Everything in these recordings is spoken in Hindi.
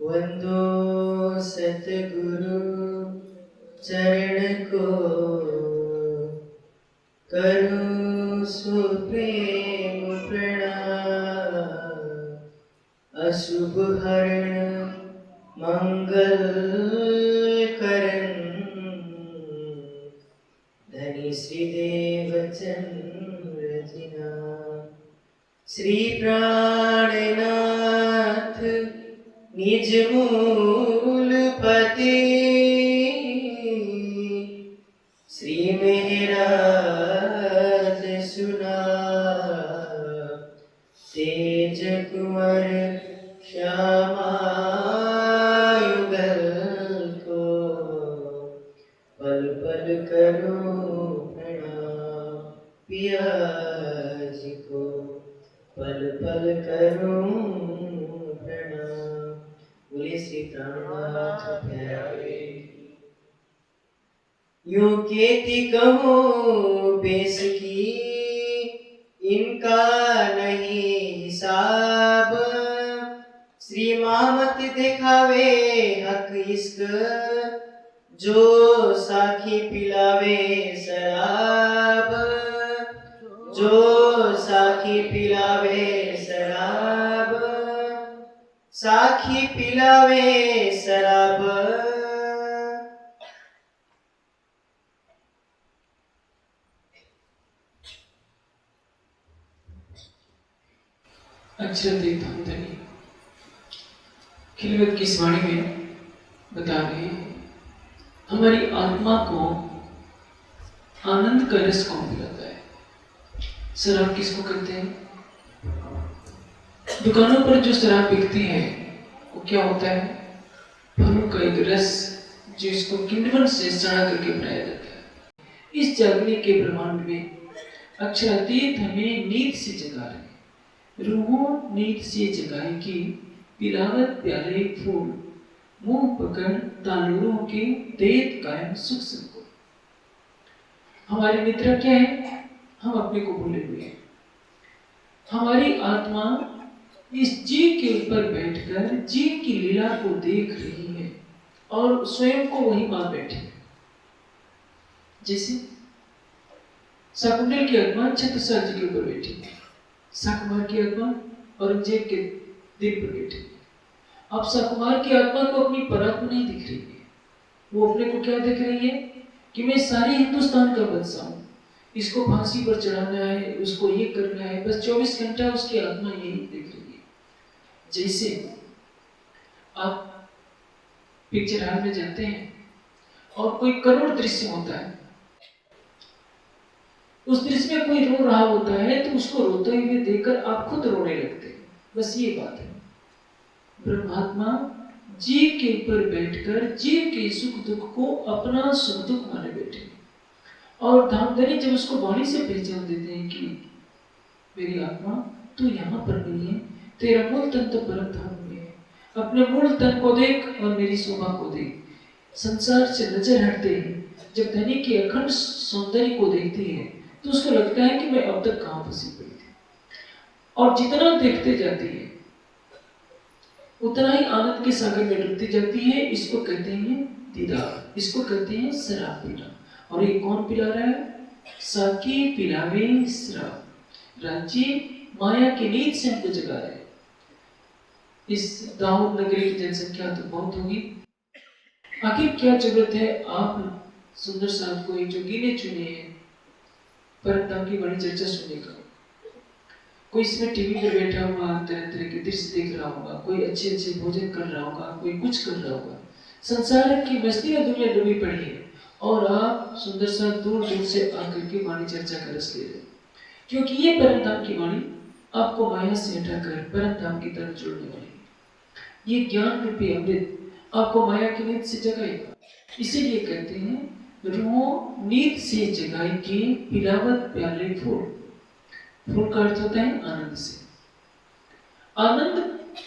वंदो सतगुरु चरण को, करूं सुप्रेम प्रणाम। अशुभ हरण मंगल करण, धनी श्रीदेव चंद्र जिना। श्री प्राणनाथ निज मूल पति, श्री मेहराज सुना। तेज कुंवर श्यामा युगल को, पल पल करो प्रणाम। पिया जी को पल पल करो प्रणाम। बोले श्री प्राणनाथ प्यारे। यूं केती कहो बेस की, इनका नहीं हिसाब। श्री मामत दिखावे हक इश्क, जो साखी पिलावे शराब। जो साखी पिलावे शराब, साखी पिलावे शराब। अक्षरदेव धनी खिलवत की इस वाणी में बता रहे हैं, हमारी आत्मा को आनंद का रस कौन पिलाता है? शराब किसको कहते हैं? दुकानों पर जो शराब बिकती है वो क्या होता है? फलों का एक रस जो इसको किण्वन से सड़ा करके बनाया जाता है। इस जागने के ब्रह्मांड में अक्षरातीत हमें नींद से जगा रहे हैं। रूहों नींद से जगाई की, पिलावत प्याले फूल, मुंह पकड़ तालुओं के देत कायम सुख संको। हमारी निद्रा क्या है? हम अपने को भूले हुए हैं। हमारी आत्मा इस जीव के ऊपर बैठकर जीव की लीला को देख रही है और स्वयं को वही मान बैठे है। जैसे शकुंतल की आत्मा छत्रसाल जी के ऊपर बैठी है, शाकुमार की आत्मा औरंगजेब के दिल पर बैठी है। अब शाकुमार की आत्मा को अपनी परात्मा नहीं दिख रही है, वो अपने को क्या देख रही है कि मैं सारे हिंदुस्तान का बादशाह हूं, इसको फांसी पर चढ़ाना है, उसको ये करना है। बस 24 घंटा उसकी आत्मा यही देख रही है। जैसे आप पिक्चर हॉल में जाते हैं और कोई करुण दृश्य होता है, उस दृश्य में कोई रो रहा होता है तो उसको रोते हुए देखकर आप खुद रोने लगते हैं। बस ये बात है। ब्रह्मात्मा जीव के ऊपर बैठकर जीव के सुख दुख को अपना सुख दुख माने बैठे, और धामधनी जब उसको वाणी से पहचान देते हैं कि मेरी आत्मा तू यहाँ पर नहीं है, तेरा मूल तन तो परम धाम में है, अपने मूल तन को देख और मेरी शोभा को देख। संसार से नजर हटते हैं, जब धनी के अखंड सौंदर्य को देखती है तो उसको लगता है कि मैं अब तक कहां फंसी पड़ी थी। और जितना देखते जाती है उतना ही आनंद के सागर में डूबती जाती है। इसको कहते हैं दीदार, इसको कहते हैं शराब पीना। और ये कौन पिला रहा है? साकी पिलावे शराब। राज्य माया की नींद से हमको जगा रहे हैं। इस दाऊद नगरी की जनसंख्या तो बहुत होगी, आखिर क्या जरूरत है आप सुंदर साहब को एक जो गिने चुने हैं परम की बड़ी चर्चा सुनने का? कोई इसमें टीवी पर बैठा हुआ तरह तरह के दृश्य देख रहा होगा, कोई अच्छे अच्छे भोजन कर रहा होगा, कोई कुछ कर रहा होगा। संसार की मस्ती में दुनिया डूबी पड़ी है और आप सुंदर सा दूर दूर से आकर के वाणी चर्चा का रस ले रहे हैं, क्योंकि ये परम धाम की वाणी आपको माया से हटाकर परम धाम की तरफ जोड़ने वाली है। ये ज्ञान रूपी अमृत आपको माया की नींद से जगाएगा। इसीलिए कहते हैं रूहों नींद से जगाई के, पिलावत प्याले फूल। फूल का अर्थ होता है आनंद से। आनंद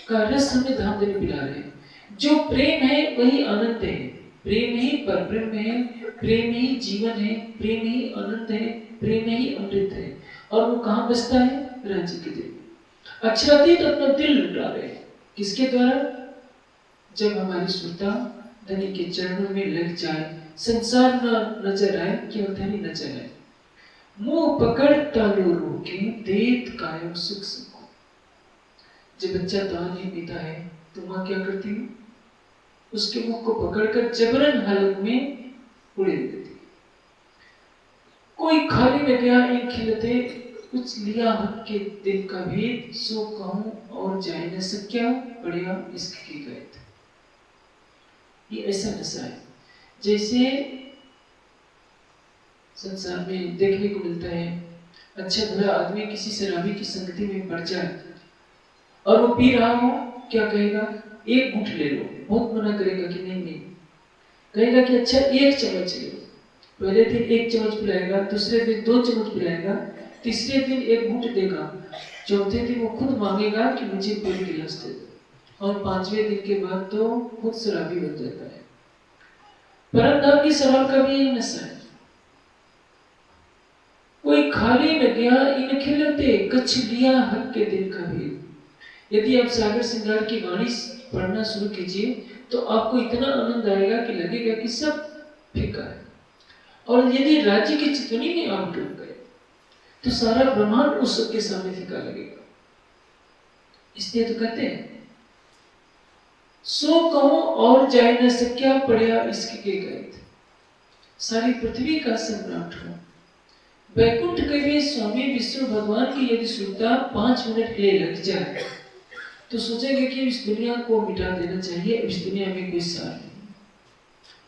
का रस हमें धामधनी पिला रहे हैं। जो प्रेम है वही आनंद है, प्रेम ही परब्रह्म है, प्रेम ही जीवन है, प्रेम ही आनंद है, प्रेम ही अमृत है। और वो कहाँ बसता है? राज्य के दिल में। अक्षरातीत अपना दिल लुटा रहे हैं। किसके द्वारा? जब हमारी सुरता धनी के चरणों में लग जाए, संसार न नजर आए, केवल धनी नजर आए। मुंह पकड़ तालू रोके, देत कायम सुख सको। जब बच्चा दान नहीं पीता है तो माँ क्या करती है? उसके मुख को पकड़कर जबरन हालत में उड़ेल देती है। कोई खाली में गया इन खिलते, कुछ लिया हक के दिल का भेद, सो कहूं और जाए न सक्या, पड़िया इसकी गैत। ये ऐसा नशा है जैसे संसार में देखने को मिलता है। अच्छा भला आदमी किसी शराबी की संगति में पड़ जाए और वो पी रहा हो, क्या कहेगा? एक घूंट ले लो। बहुत मना करेगा कि नहीं नहीं, कहेगा कि अच्छा एक चम्मच ले लो। पहले दिन एक चम्मच पिलाएगा, दूसरे दिन 2 चम्मच पिलाएगा, तीसरे दिन एक घूंट देगा, चौथे दिन वो खुद मांगेगा कि मुझे 1 गिलास दे दो, और 5वें दिन के बाद तो खुद शराबी बन जाता है। परम धाम की शराब का भी यही नशा है। कोई खाली न गया इन खिलते, कछ लिया हक के दिल का भेद। यदि आप सागर श्रृंगार की वाणी पढ़ना शुरू कीजिए तो आपको इतना आनंद आएगा कि लगेगा कि सब फीका है। और यदि राज्य की चितवनी में आप डूब गए तो सारा ब्रह्मांड उस सबके सामने फीका लगेगा। इसलिए तो कहते हैं, सो कहूं और जाए न सक्या, पड़िया इसके गैत। सारी पृथ्वी का सम्राट हो, वैकुंठ के भी स्वामी विष्णु भगवान की यदि सुरता 5 मिनट के लिए लग जाए तो सोचेंगे कि इस दुनिया को मिटा देना चाहिए, इस दुनिया में कोई सार नहीं।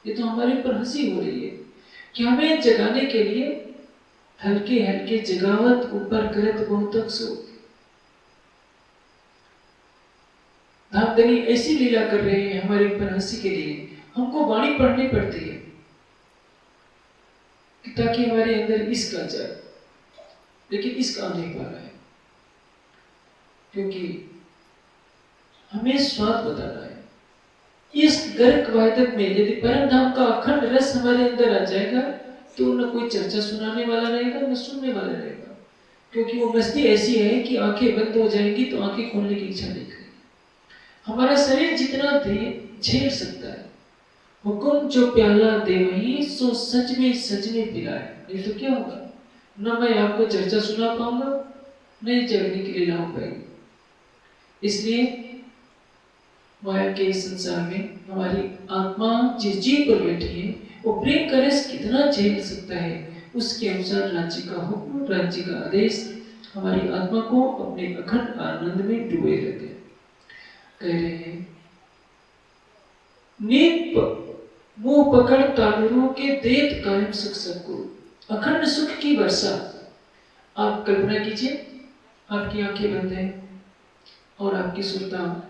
ये तो हमारे ऊपर हंसी हो रही है कि हमें जगाने के लिए हल्के हल्के जगावत ऊपर करत बहुत सो। धामधनी ऐसी लीला कर रहे हैं हमारे ऊपर हंसी के लिए। हमको वाणी पढ़नी पड़ती है ताकि हमारे अंदर इश्क आ जाए, लेकिन इश्क आ नहीं पा रहा है क्योंकि हमें स्वाद बताना है। इस गर्क वायदत में यदि परम धाम का अखंड रस हमारे अंदर आ जाएगा तो न कोई चर्चा सुनाने वाला रहेगा न सुनने वाला रहेगा, क्योंकि वो मस्ती ऐसी है कि आंखें बंद हो जाएंगी तो आंखें खोलने की इच्छा नहीं करेगी। हमारा शरीर जितना दे झेल सकता है, हुक्म जो प्याला दे वही, सो सच में पिलाए। नहीं तो क्या होगा? न मैं आपको चर्चा सुना पाऊंगा, नहीं जगने के लिए ला पाएगी। इसलिए माया के संसार में हमारी आत्मा जिस जीव पर बैठी है वो प्रेम का रस कितना झेल सकता है, उसके अनुसार राज्य का हुक्म, राज्य का आदेश हमारी आत्मा को अपने अखंड आनंद में डूबे रहते हैं। कह रहे हैं, नीप मुंह पकड़ तालुरों के, देत कायम सुख सदगुरु। अखंड सुख की वर्षा आप कल्पना कीजिए। आपकी आंखें बंद है और आपकी सुरता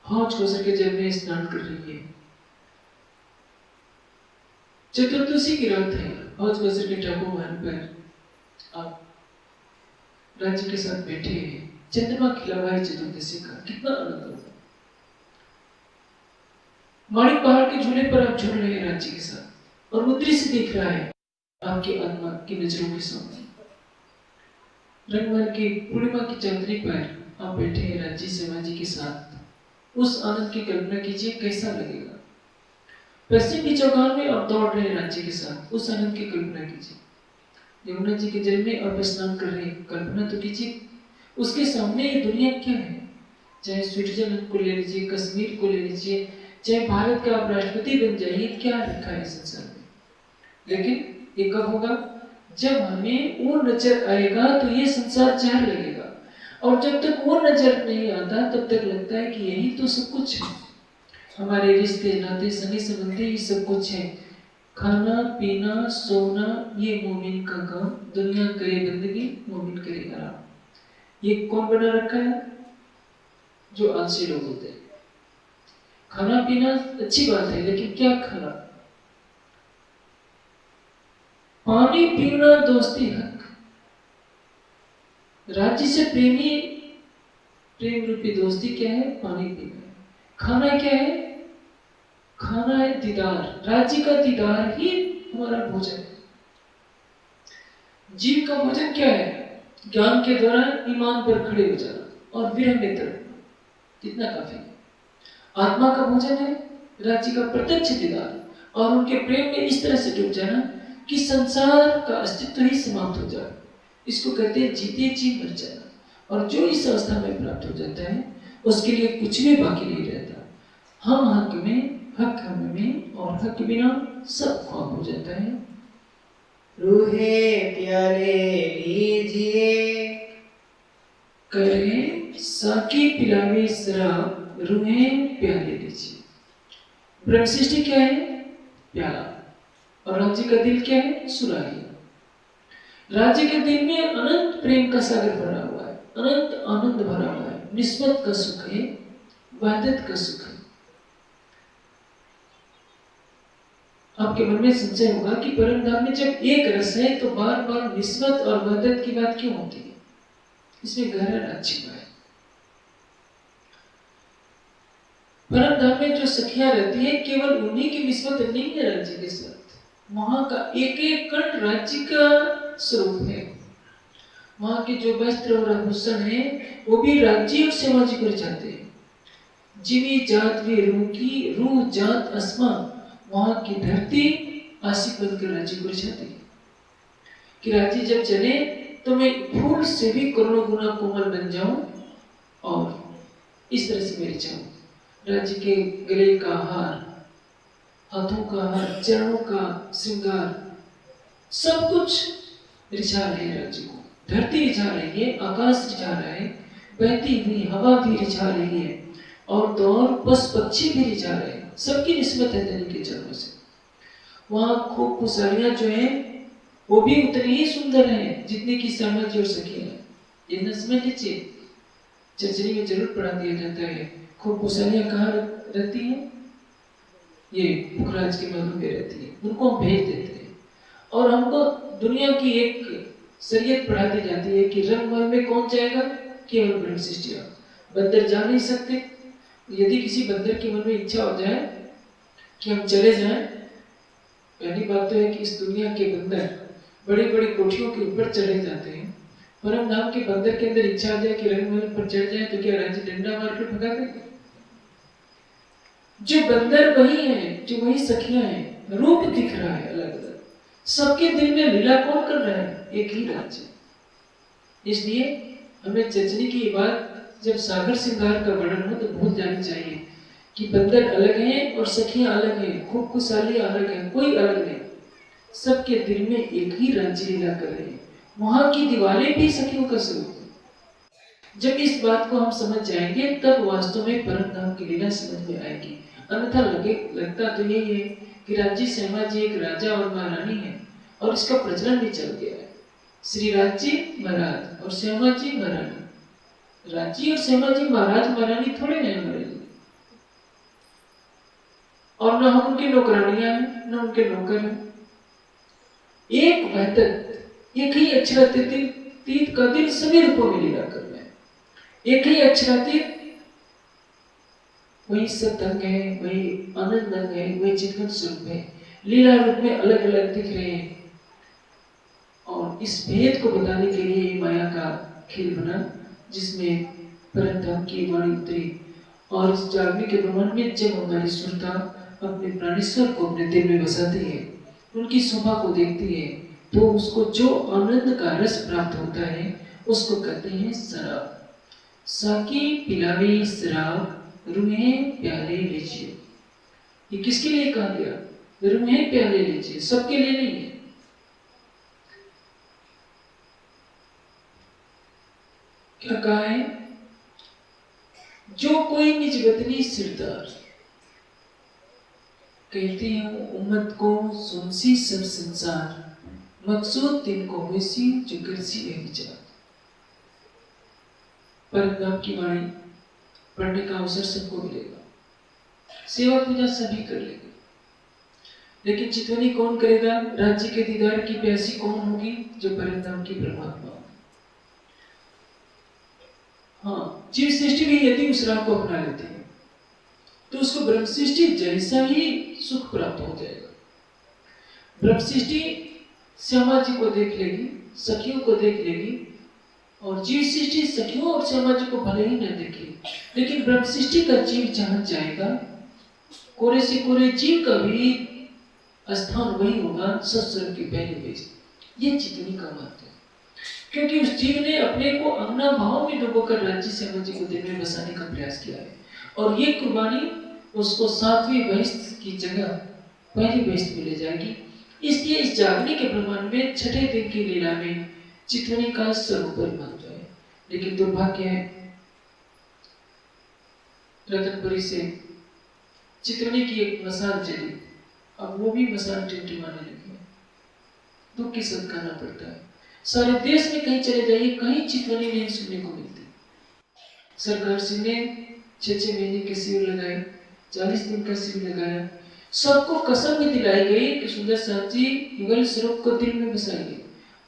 हौज कोसर के जल में स्नान कर रही है। चतुर्दशी की रात है, हौज कोसर के टापू मान पर आप राज्य के साथ बैठे हैं, चंद्रमा खिला हुआ है चतुर्दशी का, कितना आनंद होगा। माणिक पहाड़ के झूले पर आप झूल रहे हैं राज्य के साथ और वो दृश्य दिख रहा है आपकी आत्मा की नजरों के सामने। रंगमहल की पूर्णिमा की चांदनी पर आप बैठे हैं राज्य शिवाजी के साथ। उस आनंद की कल्पना कीजिए, कैसा लगेगा। पश्चिम की चौगान में आप दौड़ रहे हैं राज्य के साथ, उस आनंद की कल्पना कीजिए। यमुना जी के जल में आप स्नान कर रहे हैं, कल्पना तो कीजिए। उसके सामने ये दुनिया क्या है, चाहे स्विट्जरलैंड को ले लीजिए, कश्मीर को ले लीजिए, चाहे भारत का आप राष्ट्रपति बन जाइए, क्या रखा है संसार में। लेकिन ये कब होगा? जब हमें वो नजर आएगा तो ये संसार जार लगेगा, और जब तक वो नजर नहीं आता तब तक लगता है कि यही तो सब कुछ है। हमारे रिश्ते नाते सगे संबंधी ये सब कुछ है। खाना पीना सोना ये मोमिन का काम, दुनिया करे बंदगी मोमिन करे आराम। ये कौन बना रखा है? जो आलसी लोग होते हैं। खाना पीना अच्छी बात है, लेकिन क्या खाना? पानी पीना दोस्ती हक। राज्य से प्रेम रूपी दोस्ती क्या है? पानी पीना। खाना क्या है? खाना है दीदार, राज्य का दीदार ही हमारा भोजन है। जीव का भोजन क्या है? ज्ञान के द्वारा ईमान पर खड़े हो जाना और विरह में तड़पना, कितना काफी है। आत्मा का भोजन है राज्य का प्रत्यक्ष दीदार, और उनके प्रेम में इस तरह से डूब जाना कि संसार का अस्तित्व ही समाप्त हो जाए। इसको कहते हैं जीते जी मर जाना। और जो इस अवस्था में प्राप्त हो जाता है उसके लिए कुछ भी बाकी नहीं रहता। हम हक में, हक हम में, और हक बिना सब ख्वाब हो जाता है। रूहे प्याले लीजिए, कह रहे हैं साकी पिलावे शराब, रूहे प्याले लीजिए। ब्रह्म सृष्टि क्या है? प्याला। और राज्य का दिल क्या है? सुराही। राज्य के दिल में अनंत प्रेम का सागर भरा हुआ है, अनंत आनंद भरा हुआ है, निस्बत का सुख है, वहदत का सुख है। आपके मन में संशय होगा कि परम धाम में जब एक रस है तो बार बार निस्बत और वहदत की बात क्यों होती है? इसमें गहरा राज छिपा है। परम धाम में जो सखियां रहती है केवल उन्हीं की निस्बत नहीं है राज्य के साथ, वहां का एक एक कण राज्य का स्वरूप है। वहां के जो वस्त्र और आभूषण है वो भी राज्य और सेवाजी को चाहते हैं। जीवी जात वे रूह की, रूह जात आसमां, वहां की धरती आशिक बनकर राज्य को चाहती है कि राज्य जब चले तो मैं फूल से भी करोड़ों गुना कोमल बन जाऊं और इस तरह से मेरी चाहूं। राज्य के गले का हार, हाथों का हार, चरणों का श्रृंगार, सब कुछ रिझा रहे हैं राज्य को। धरती रिझा रही है, आकाश रिझा रहा है, बहती हुई हवा भी रिझा रही है, और तो और पशु पक्षी भी रिझा रहे हैं। सबकी निस्बत है धनी के चरणों से। वहां खूब खुशहालियां जो है वो भी उतनी ही सुंदर है जितनी की समाज और सखियां है। ये न समझ लीजिए, चर्चरी में जरूर पढ़ा दिया जाता है। खूब खुशहालियां कहाँ रहती हैं? ये पुखराज के महलों में रहती है। उनको हम भेज देते हैं और हमको दुनिया की एक शरीयत पढ़ा दी जाती है कि रंगमहल में कौन जाएगा? केवल ब्रह्म सृष्टियां। बंदर जा नहीं सकते। यदि किसी बंदर के मन में इच्छा हो जाए कि हम चले जाएं, पहली बात तो है कि इस दुनिया के बंदर बड़ी बड़ी कोठियों के ऊपर चढ़े जाते हैं। परम धाम के बंदर के अंदर इच्छा आ जाए कि रंगमहल पर चढ़ जाए तो क्या राज्य डंडा मार कर भगा देंगे? जो बंदर वही है, जो वही सखियां हैं, रूप दिख रहा है अलग अलग। सबके दिल में लीला कौन कर रहा है? एक ही राज्य। इसलिए हमें चचनी की बात जब सागर श्रृंगार का वर्णन हो तो भूल जानी चाहिए कि बंदर अलग हैं और सखियां अलग हैं, खूब खुशहाली अलग है, कोई अलग नहीं। सबके दिल में एक ही राज्य लीला कर रहे हैं। वहां की दीवारें भी सखियों का स्वरूप है। जब इस बात को हम समझ जाएंगे तब वास्तव में परम धाम की लीला समझ में आएगी। अन्यथा लगता तो यही है कि राज्य श्यामा जी एक राजा और महारानी है और इसका प्रचलन भी चल गया है। श्री राज्य महाराज और श्यामा जी महारानी। राज्य और श्यामा जी महाराज महारानी थोड़े हैं हमारे लिए, और न हम उनकी नौकरानियां हैं न उनके नौकर हैं। एक वहदत, एक ही अक्षरातीत का दिल सभी रूपों में लीला कर रहे हैं। एक ही अक्षरातीत, वही सतंग है, वही आनंद अंग है, वही चितवन स्वरूप है, लीला रूप में अलग अलग दिख रहे हैं। और इस भेद को बताने के लिए माया का खेल बना जिसमें परम धाम की वाणी उतरी। और इस जागने के ब्रह्मांड में जब हमारी सुरता अपने प्राणेश्वर को अपने दिल में बसाती है, उनकी शोभा को देखती है, तो उसको जो आनंद का रस प्राप्त होता है उसको कहते हैं शराब। साकी पिलावे शराब, रूहें प्याले लीजिए। ये किसके लिए कहा गया? रूहें प्याले लीजिए, सबके लिए नहीं है। क्या कहा है? जो कोई निज वतनी सिरदार, कहते हैं उम्मत को सुनसी सब संसार, मकसूद दिन को हुई जो करसी है विचार। परम की वाणी पढ़ने का अवसर सबको मिलेगा, सेवा पूजा सभी कर लेंगे, लेकिन चितवनी कौन करेगा? राज्य के दीदार की प्यासी कौन होगी? जो परम धाम की परमात्मा। हाँ, जीव सृष्टि भी यदि उस राह को अपना लेते हैं तो उसको ब्रह्म सृष्टि जैसा ही सुख प्राप्त हो जाएगा। ब्रह्म सृष्टि श्यामा जी को देख लेगी, सखियों को देख लेगी, और जीव सृष्टि सखियों और समाज को भले ही न देखे, लेकिन ब्रह्म सृष्टि का जीव जहां जाएगा, कोरे से कोरे जीव का भी स्थान वही होगा, सत्संग की पहली बेस। ये चितवनी का महत्व है, क्योंकि उस जीव ने अपने को अंगना भाव में डुबोकर राज्य समाज को देव में बसाने का प्रयास किया है, और ये कुर्बानी उसको 7वीं बहिष्ठ की जगह पहली बहिष्ठ में ले जाएगी। इसलिए इस जागने के प्रमाण में छठे दिन की लीला में चितवनी का सर्वोपरि महत्व है। लेकिन दुर्भाग्य है, रतनपुरी से चितवनी की एक मसाल चली, अब वो भी मसाल टिमटिमाने लगी है। दुख के साथ कहना पड़ता है, सारे देश में कहीं चले जाइए, कहीं चितवनी नहीं सुनने को मिलती। सरकार सिंह ने 6 महीने के शिविर लगाए, 40 दिन का शिविर लगाया, सबको कसम भी दिलाई गई कि सुंदर साथ जी युगल स्वरूप को दिल में बसाएंगे,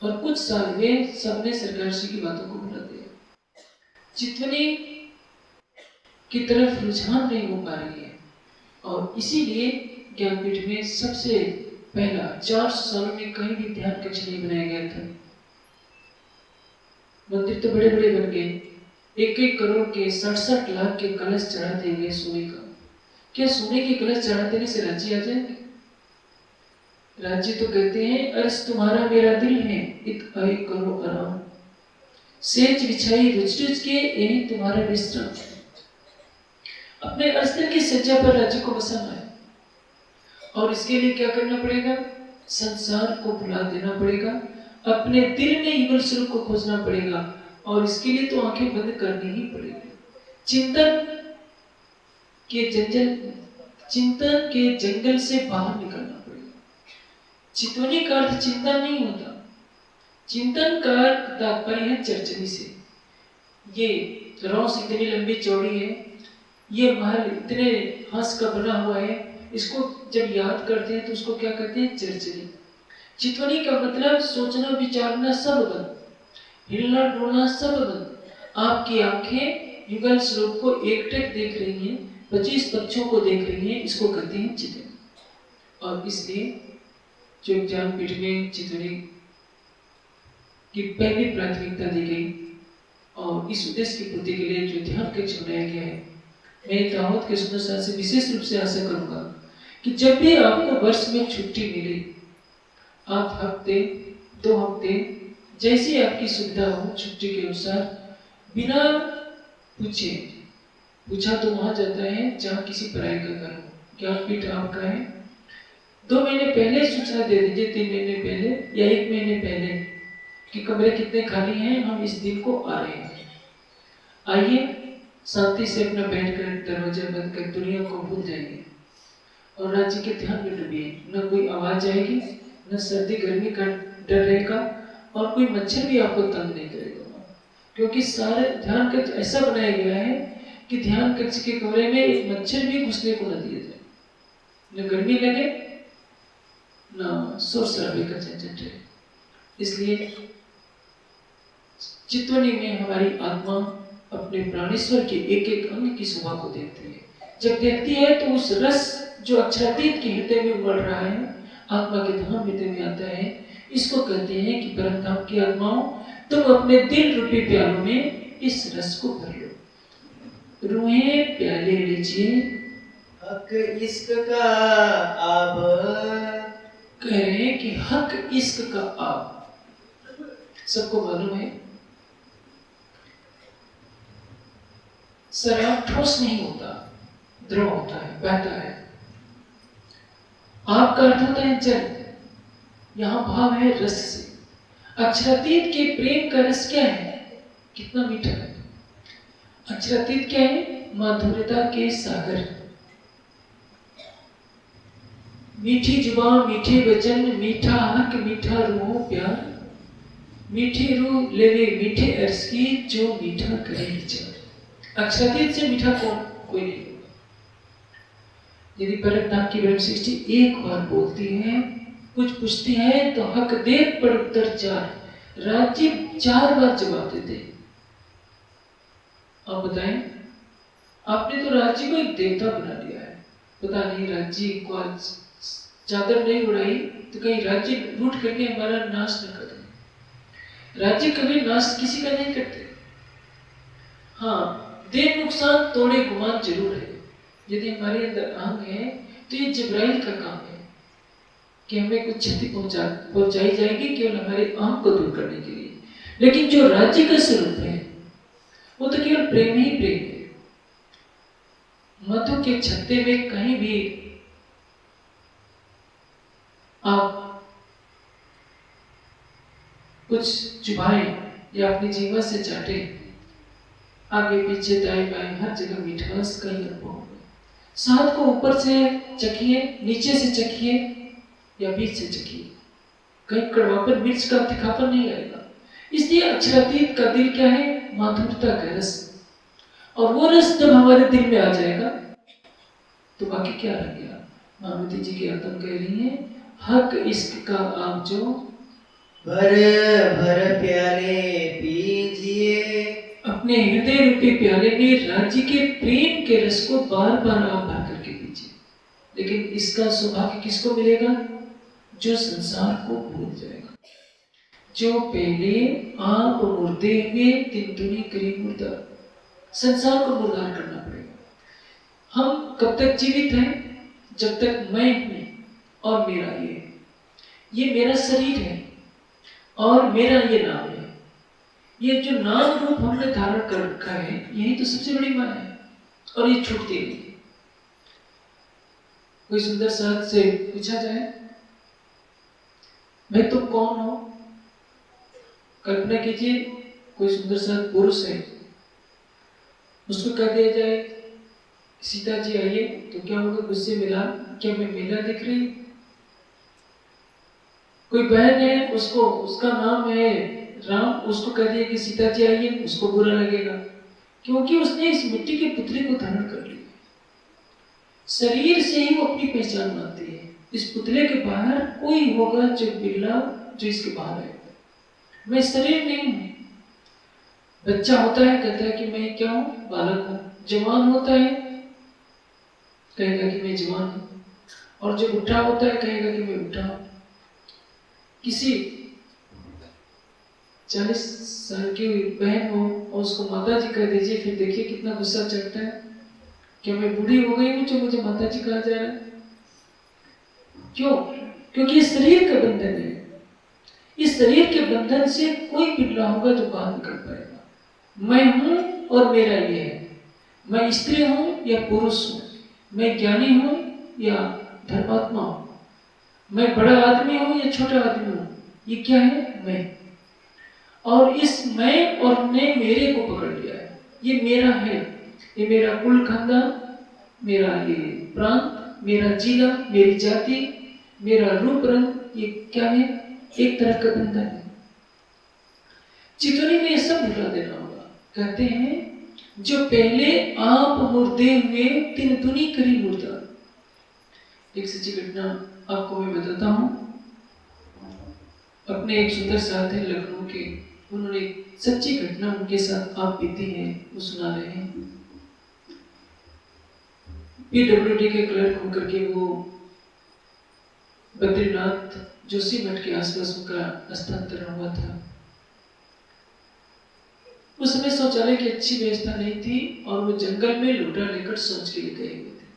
और कुछ साल में सबने सरकार सिंह की बातों को भुला दिया। चितवनी की तरफ रुझान नहीं हो पा रही है, और इसीलिए ज्ञानपीठ में सबसे पहला 400 सालों में कहीं भी ध्यान कक्ष नहीं बनाया गया था। मंदिर तो बड़े बड़े बन गए, 1-1 करोड़ के 67 लाख के कलश चढ़ा दिए गए सोने का। क्या सोने के कलश चढ़ा देने से राज्य आ जाएंगे? राज्य तो कहते हैं अर्श तुम्हारा मेरा दिल है, इत आए करो आराम, सेज बिछाई रुच रुच के यही तुम्हारा विश्राम। अपने अस्त्र की सज्जा पर राज्य को बसाना है, और इसके लिए क्या करना पड़ेगा? संसार को भुला देना पड़ेगा, अपने दिल में युगल स्वरूप को खोजना पड़ेगा, और इसके लिए तो आंखें बंद करनी ही पड़ेगी। चिंतन के जंगल से बाहर निकलना पड़ेगा। चितवनी का अर्थ चिंतन नहीं होता, चिंतन का तात्पर्य है चर्चनी से। ये रौस इतनी लंबी चौड़ी है, ये महल इतने हंस का बना हुआ है, इसको जब याद करते हैं तो उसको क्या कहते हैं? चर्चनी। चितवनी का मतलब सोचना विचारना सब बंद, हिलना डोलना सब बंद। आपकी आंखें युगल स्वरूप को एकटक देख रही हैं, 25 पक्षों को देख रही हैं, इसको कहते हैं चितवनी। और इसलिए जो ज्ञानपीठ में चितवनी की पहली प्राथमिकता दी गई, और इस उद्देश्य की पूर्ति के लिए जो ध्यान कक्ष बनाया गया है, मैं दाऊद के सुंदर साथ से विशेष रूप से आशा करूंगा कि जब भी आपको वर्ष में छुट्टी मिले, आप हफ्ते 2 हफ्ते जैसी आपकी सुविधा हो छुट्टी के अनुसार, बिना पूछे, पूछा तो वहां जाता है जहां किसी पराई का घर हो, ज्ञानपीठ आपका है, 2 महीने पहले सूचना दे दीजिए, 3 महीने पहले या 1 महीने पहले कि कमरे कितने खाली हैं, हम इस दिन को आ रहे हैं। आइए शांति से अपना बैठकर दरवाजा बंद कर दुनिया को भूल जाएंगे और राज्य के ध्यान में डूबिए। न कोई आवाज आएगी, न सर्दी गर्मी का डर रहेगा, और कोई मच्छर भी आपको तंग नहीं करेगा, क्योंकि सारे ध्यान कक्ष ऐसा बनाया गया है कि ध्यान कक्ष के कमरे में एक मच्छर भी घुसने को न दिया जाए, न गर्मी लगे न शोर शराबे का झंझट है। इसलिए चितवनी में हमारी आत्मा अपने प्राणेश्वर के एक एक अंग की शोभा को देखती है। जब देखती है तो उस रस जो अक्षरातीत के हृदय में उमड़ रहा है, आत्मा के धाम हृदय में आता है, इसको कहते हैं कि परम धाम की आत्माओं, तुम अपने दिल रूपी प्यालों में इस रस को भर लो। रूहें प्याले लीजिए, हक इश्क का आब, कह रहे हैं कि हक इश्क का आब। सबको मालूम है शराब ठोस नहीं होता, द्रव होता है, बहता है। आप का अर्थ होता है जल, यहां भाव है रस से। अक्षरातीत के प्रेम का रस क्या है? कितना मीठा है। अक्षरातीत क्या है? माधुर्यता के सागर। मीठी जुबान, मीठे वचन, मीठा हक, मीठा रूह प्यार, मीठी रूह लेवे मीठे अर्श की, जो मीठा करे विचार। अक्षरातीत से मीठा कोई नहीं होगा। यदि परम धाम की ब्रह्म सृष्टि एक बार बोलती है, कुछ पूछती है, तो हक दे पर उत्तर 4, राज्य 4 बार जवाब देते। आप बताएं, आपने तो राज्य को एक देवता बना लिया है। पता नहीं राज्य को आज चादर नहीं उड़ाई तो कहीं राज्य रूठ करके हमारा नाश न कर दे। राज्य कभी नाश किसी का नहीं करते। हाँ, देर नुकसान तोड़े गुमान जरूर है। यदि हमारे अंदर अहंग है तो ये जिब्राइल का काम है कि हमें कुछ क्षति पहुंचाई जाएगी केवल हमारे अहंग को दूर करने के लिए। लेकिन जो राज्य का स्वरूप है वो तो केवल प्रेम ही प्रेम है। मधु के छत्ते में कहीं भी आप कुछ चुभाएं या अपनी जीवन से चाटे, आगे पीछे दाएं बाएं हर जगह मिठास का ही अनुभव होगा। शहद को ऊपर से चखिए, नीचे से चखिए या बीच से चखिए, कहीं कड़वापन मिर्च का तीखापन नहीं लगेगा। इसलिए अक्षरातीत का दिल क्या है? माधुरता का रस। और वो रस जब हमारे दिल में आ जाएगा तो बाकी क्या रह गया? मामती जी की आत्म कह रही है, हक इश्क का आप जो भर भर प्याले पीजिए। अपने हृदय रूपी प्याले में राज्य के प्रेम के रस को बार बार आप भर करके पीजिए। लेकिन इसका सौभाग्य किसको मिलेगा? जो संसार को भूल जाएगा, जो पहले आप मुर्दे हुए तिनतुनी करीब मुर्दा। संसार को मुर्दार करना पड़ेगा। हम कब तक जीवित हैं? जब तक मैं हूं और मेरा ये मेरा शरीर है और मेरा ये नाम है। ये जो नाम रूप हमने धारण कर रखा है यही तो सबसे बड़ी माया है और ये छूटती नहीं। कोई सुंदर साथ से पूछा जाए, मैं तुम कौन हो? कल्पना कीजिए कोई सुंदर साथ पुरुष है, उसको कह दिया जाए सीता जी आइए, तो क्या होगा? गुस्से मिला, क्या मैं मेला दिख रही? कोई बहन है, उसको उसका नाम है राम, उसको कह दिया कि सीता जी आइए, उसको बुरा लगेगा क्योंकि उसने इस मिट्टी के पुतले को धारण कर लिया। शरीर से ही वो अपनी पहचान बनाती है। इस पुतले के बाहर कोई होगा जो बिरला, जो इसके बाहर है। मैं शरीर नहीं हूं। बच्चा होता है कहता है कि मैं क्या हूं? बालक हूं। जवान होता है कहेगा कि मैं जवान हूं, और जब बुढ़ा होता है कहेगा कि मैं बुढ़ा हूं। किसी 40 साल की बहन हो और उसको माता जी कह दीजिए, फिर देखिए कितना गुस्सा चढ़ता है। क्या मैं बूढ़ी हो गई हूं जो मुझे माता जी कहा जा रहा है? क्यों? क्योंकि ये शरीर का बंधन है। इस शरीर के बंधन से कोई बिरला होगा जो बाहर निकल पाएगा। मैं हूं और मेरा ये है। मैं स्त्री हूं या पुरुष हूं, मैं ज्ञानी हूं या धर्मात्मा हूं, मैं बड़ा आदमी हूं या छोटा आदमी हूं, ये क्या है? मैं। और इस मैं और ने मेरे को पकड़ लिया है। ये मेरा है, ये मेरा कुल खानदान, मेरा ये प्रांत, मेरा जिला, मेरी जाति, मेरा रूप रंग, ये क्या है? एक तरह का बंधन है। चितौनी में ये सब भुला देना होगा। कहते हैं जो पहले आप मुर्दे हुए तिन दुनी करी मुर्दा। एक सच्ची घटना आपको मैं बताता हूं। अपने एक सुंदर साथ है लखनऊ के, उन्होंने सच्ची घटना उनके साथ आप बीती है वो सुना रहे हैं। पीडब्ल्यूडी के क्लर्क होकर के वो बद्रीनाथ जोशी मठ के आसपास उनका स्थानांतरण हुआ था। उस समय शौचालय की अच्छी व्यवस्था नहीं थी और वो जंगल में लोटा लेकर शौच के लिए गए हुए थे।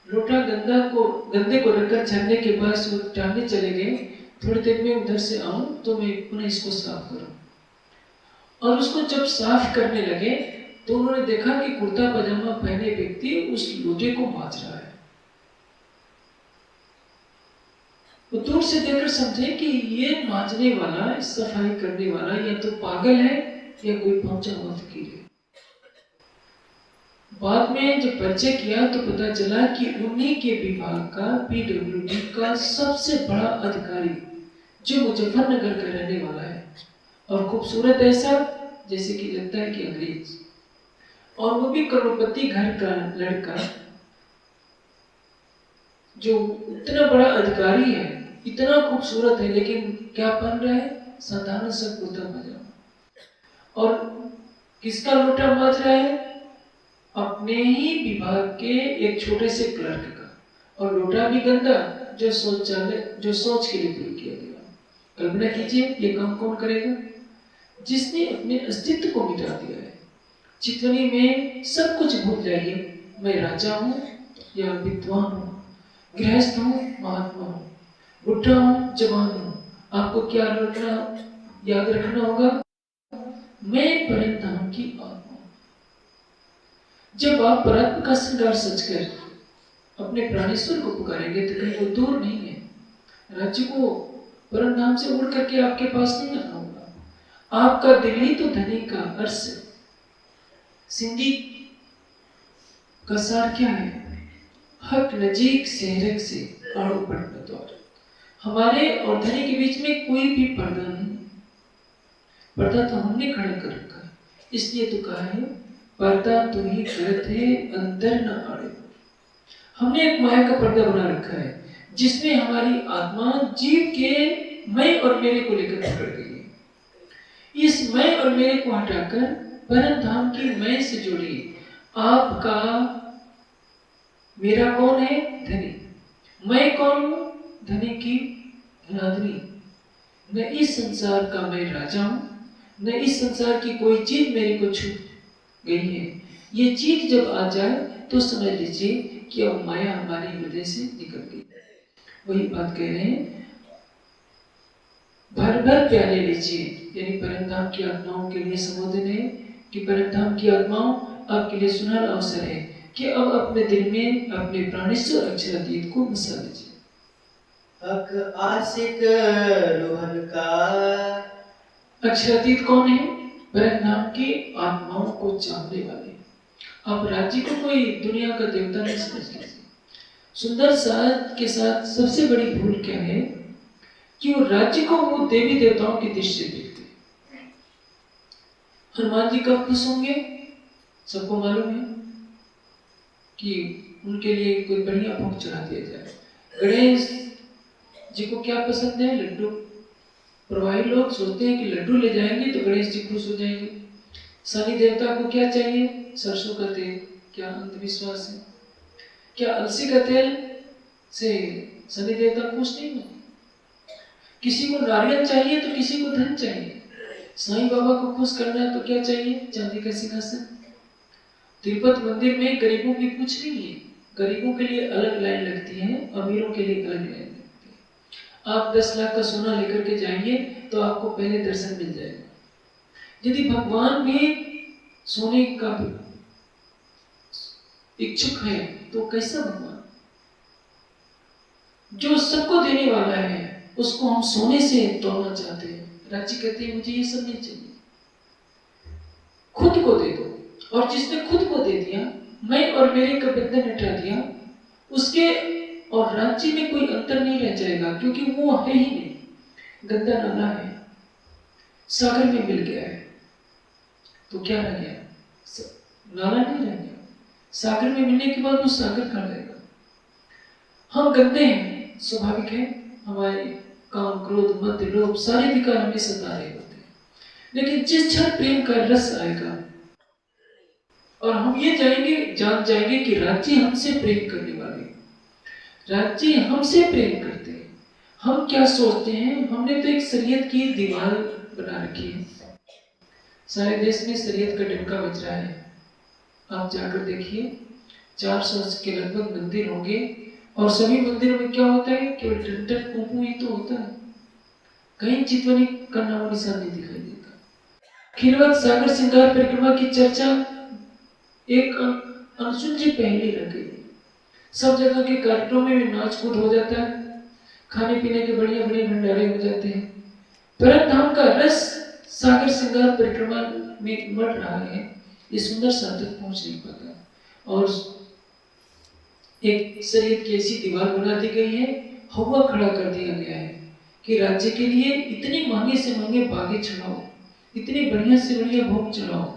लोटा गंदे को रखकर झरने के पास वो टहलने चले गए। थोड़ी देर में उधर से आऊं तो मैं पुनः इसको साफ करूं। और उसको जब साफ करने लगे तो उन्होंने देखा कि कुर्ता पजामा पहने व्यक्ति उस लोटे को मांज रहा है। वो दूर से देखकर समझे कि ये मांजने वाला, सफाई करने वाला या तो पागल है या कोई पहुंचा हुआ फकीर है। बाद में जब परिचय किया तो पता चला कि उन्हीं के विभाग का, पीडब्ल्यूडी का सबसे बड़ा अधिकारी जो मुजफ्फरनगर का रहने वाला है, और खूबसूरत ऐसा जैसे कि लगता है कि अंग्रेज, और वो भी करोड़पति घर का लड़का जो इतना बड़ा अधिकारी है, इतना खूबसूरत है, लेकिन क्या पहन रहा है? साधारण सा कुर्ता पजामा। और किसका लोटा मांज रहा है? अपने ही विभाग के एक छोटे से क्लर्क का। और लोटा भी गंदा जो शौच के लिए प्रयोग किया गया। कल्पना कीजिए ये काम कौन करेगा? जिसने अपने अस्तित्व को मिटा दिया है। चितवनी में सब कुछ भूल जाइए, मैं राजा हूँ या विद्वान हूँ, गृहस्थ हूँ, महात्मा हूँ, बुढ़ा हूँ, जवान हूँ। आपको क्या याद रखना होगा? मैं परमधाम की आत्मा हूँ। जब आप परात्म का श्रृंगार सजकर अपने प्राणेश्वर को पुकारेंगे तो कहीं वो दूर नहीं है। राज्य को परमधाम से उड़ करके आपके पास नहीं आना होगा। आपका दिल ही तो धनी का अर्श है। सिंधी का सार क्या है? हक नजीक सेहरक से आड़ो पड़ना द्वार। हमारे और धनी के बीच में कोई भी पर्दा नहीं। पर्दा तो हमने खड़ा कर रखा है। इसलिए तो कहा है पर्दा तू ही करत है अंदर न आड़े। हमने एक माया का पर्दा बना रखा है जिसमें हमारी आत्मा जीव के मैं और मेरे को लेकर पकड़ गई है। इस मैं और मेरे को हटाकर परम धाम की मैं से जोड़िए। आपका मेरा कौन है? धनी। मैं कौन हूं? धनी की राधनी। न इस संसार का मैं राजा हूं, न इस संसार की कोई चीज मेरे को छू गई है। ये चीज जब आ जाए तो समझ लीजिए कि अब माया हमारे हृदय से निकल गई। वही बात कह रहे हैं, भर भर प्याले लीजिए। यानी परमधाम की आत्माओं के लिए संबोधन है कि परमधाम की आत्माओं आपके लिए सुनहरा अवसर है कि अब अपने दिल में अपने प्राणेश्वर अक्षरातीत को बसा लीजिए। हक आशिक रोहन का। अक्षरातीत कौन है? परमधाम की आत्माओं को चाहने वाले। आप राज्य को कोई दुनिया का देवता नहीं समझ लीजिए। सुंदर साज के साथ सबसे बड़ी भूल क्या है कि वो राज्य को वो देवी देवताओं की दृष्टि से देखते। हनुमान जी कब खुश होंगे? सबको मालूम है कि उनके लिए कोई बढ़िया भोग चढ़ा दिया जाए। गणेश जी को क्या पसंद है? लड्डू। प्रवाही लोग सोचते हैं कि लड्डू ले जाएंगे तो गणेश जी खुश हो जाएंगे। शनि देवता को क्या चाहिए? सरसों का तेल। क्या अंधविश्वास है? क्या अलसी का तेल से शनि देवता खुश नहीं होते? किसी को नारियल चाहिए तो किसी को धन चाहिए। साईं बाबा को खुश करना है तो क्या चाहिए? चांदी का सिंहासन। तिरुपति मंदिर में गरीबों की कुछ नहीं है। गरीबों के लिए अलग लाइन लगती है, अमीरों के लिए अलग लाइन लगती है। आप 10 लाख का सोना लेकर के जाएंगे तो आपको पहले दर्शन मिल जाएगा। यदि भगवान भी सोने का इच्छुक है तो कैसा भगवान? जो सबको देने वाला है उसको हम सोने से तोड़ना चाहते हैं। राज्य कहते हैं मुझे ये सब नहीं चाहिए, खुद को दे दो। और जिसने खुद को दे दिया, मैं और मेरे का बंधन हटा दिया, उसके और राज्य में कोई अंतर नहीं रह जाएगा, क्योंकि वो है ही नहीं। गंदा नाला है, सागर में मिल गया है तो क्या रह गया? नाला नहीं रह गया। सागर में मिलने के बाद वो सागर कहाँ रहेगा? हम गंदे हैं, स्वाभाविक है। हमारे काम, क्रोध, मद, लोभ सारे विकार हमें सता रहे होते हैं। लेकिन जिस क्षण प्रेम का रस आएगा और हम ये जान जाएंगे कि राज्य हमसे प्रेम करने वाले, राज्य हमसे प्रेम करते हैं। हम क्या सोचते हैं? हमने तो एक शरीयत की दीवार बना रखी है। सारे देश में शरीयत का डंका बज रहा है। आप जाकर देखिए, 400 के लगभग मंदिर होंगे और सभी मंदिरों में क्या होता है? केवल टंटन कुंकू ही तो होता है। कहीं चितवनी का नाम निशान नहीं दिखाई देता। खिलवत सागर श्रृंगार परिक्रमा की चर्चा एक अनसुलझी पहेली रह गई। सब जगह के कार्यक्रमों में नाच कूद हो जाता है, खाने पीने के बढ़िया बढ़िया भंडारे हो जाते हैं। परम धाम का रस सागर श्रृंगार परिक्रमा में मर रहा है, ये सुंदर साधक पहुंच नहीं पाता। और एक शरीयत की ऐसी दीवार बना दी गई है, हवा खड़ा कर दिया गया है कि राज्य के लिए इतने महंगे से महंगे बागे चढ़ाओ, इतने बढ़िया से बढ़िया भोग चढ़ाओ।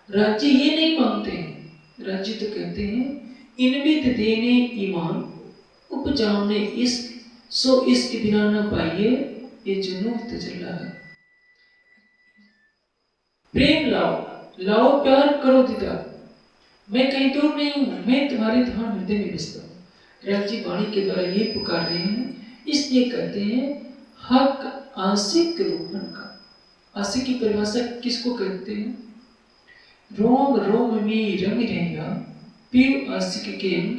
राज्य ये नहीं मांगते हैं। राज्य तो कहते हैं इनविद देने ईमान, उपजाने इश्क, सो इश्क बिना न पाइए ये जुनून तजल्ला है। प्रेम लाओ, लाओ प्यार करो दीदार। मैं कहीं दूर नहीं हूं, मैं तुम्हारे धाम हृदय में बसता हूं। राज्य वाणी के द्वारा ये पुकार रहे हैं। इसलिए कहते हैं हक आशिक रोहन का। आशिक की परिभाषा किसको कहते हैं? रोम रोम में रंग रहेगा पीव आशिक के अंग,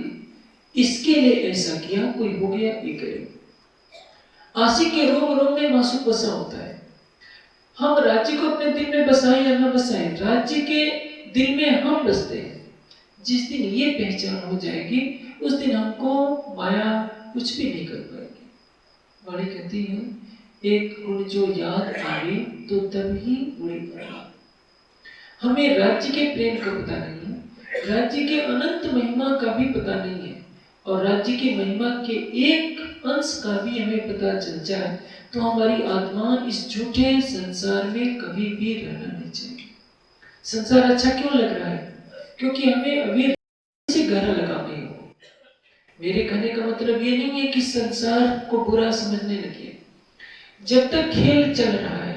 इसके लिए ऐसा किया कोई हो गया एक रंग। आशिक के रोम रोम में मासूक बसा होता है। हम राज्य को अपने दिल में बसाएं या न बसाएं, राज्य के दिल में हम बसते हैं। जिस दिन ये पहचान हो जाएगी उस दिन हमको माया कुछ भी नहीं कर पाएगी। वाणी कहती है एक गुण जो याद आवे तो तभी बुरी पड़ा। हमें राज्य के प्रेम का पता नहीं है, राज्य के अनंत महिमा का भी पता नहीं है, और राज्य की महिमा के एक अंश का भी हमें पता चल जाए तो हमारी आत्मा इस झूठे संसार में कभी भी रहना नहीं चाहिए। संसार अच्छा क्यों लग रहा है? क्योंकि हमें अभी से गहरा लगा नहीं हो। मेरे कहने का मतलब ये नहीं है कि संसार को बुरा समझने लगे। जब तक खेल चल रहा है,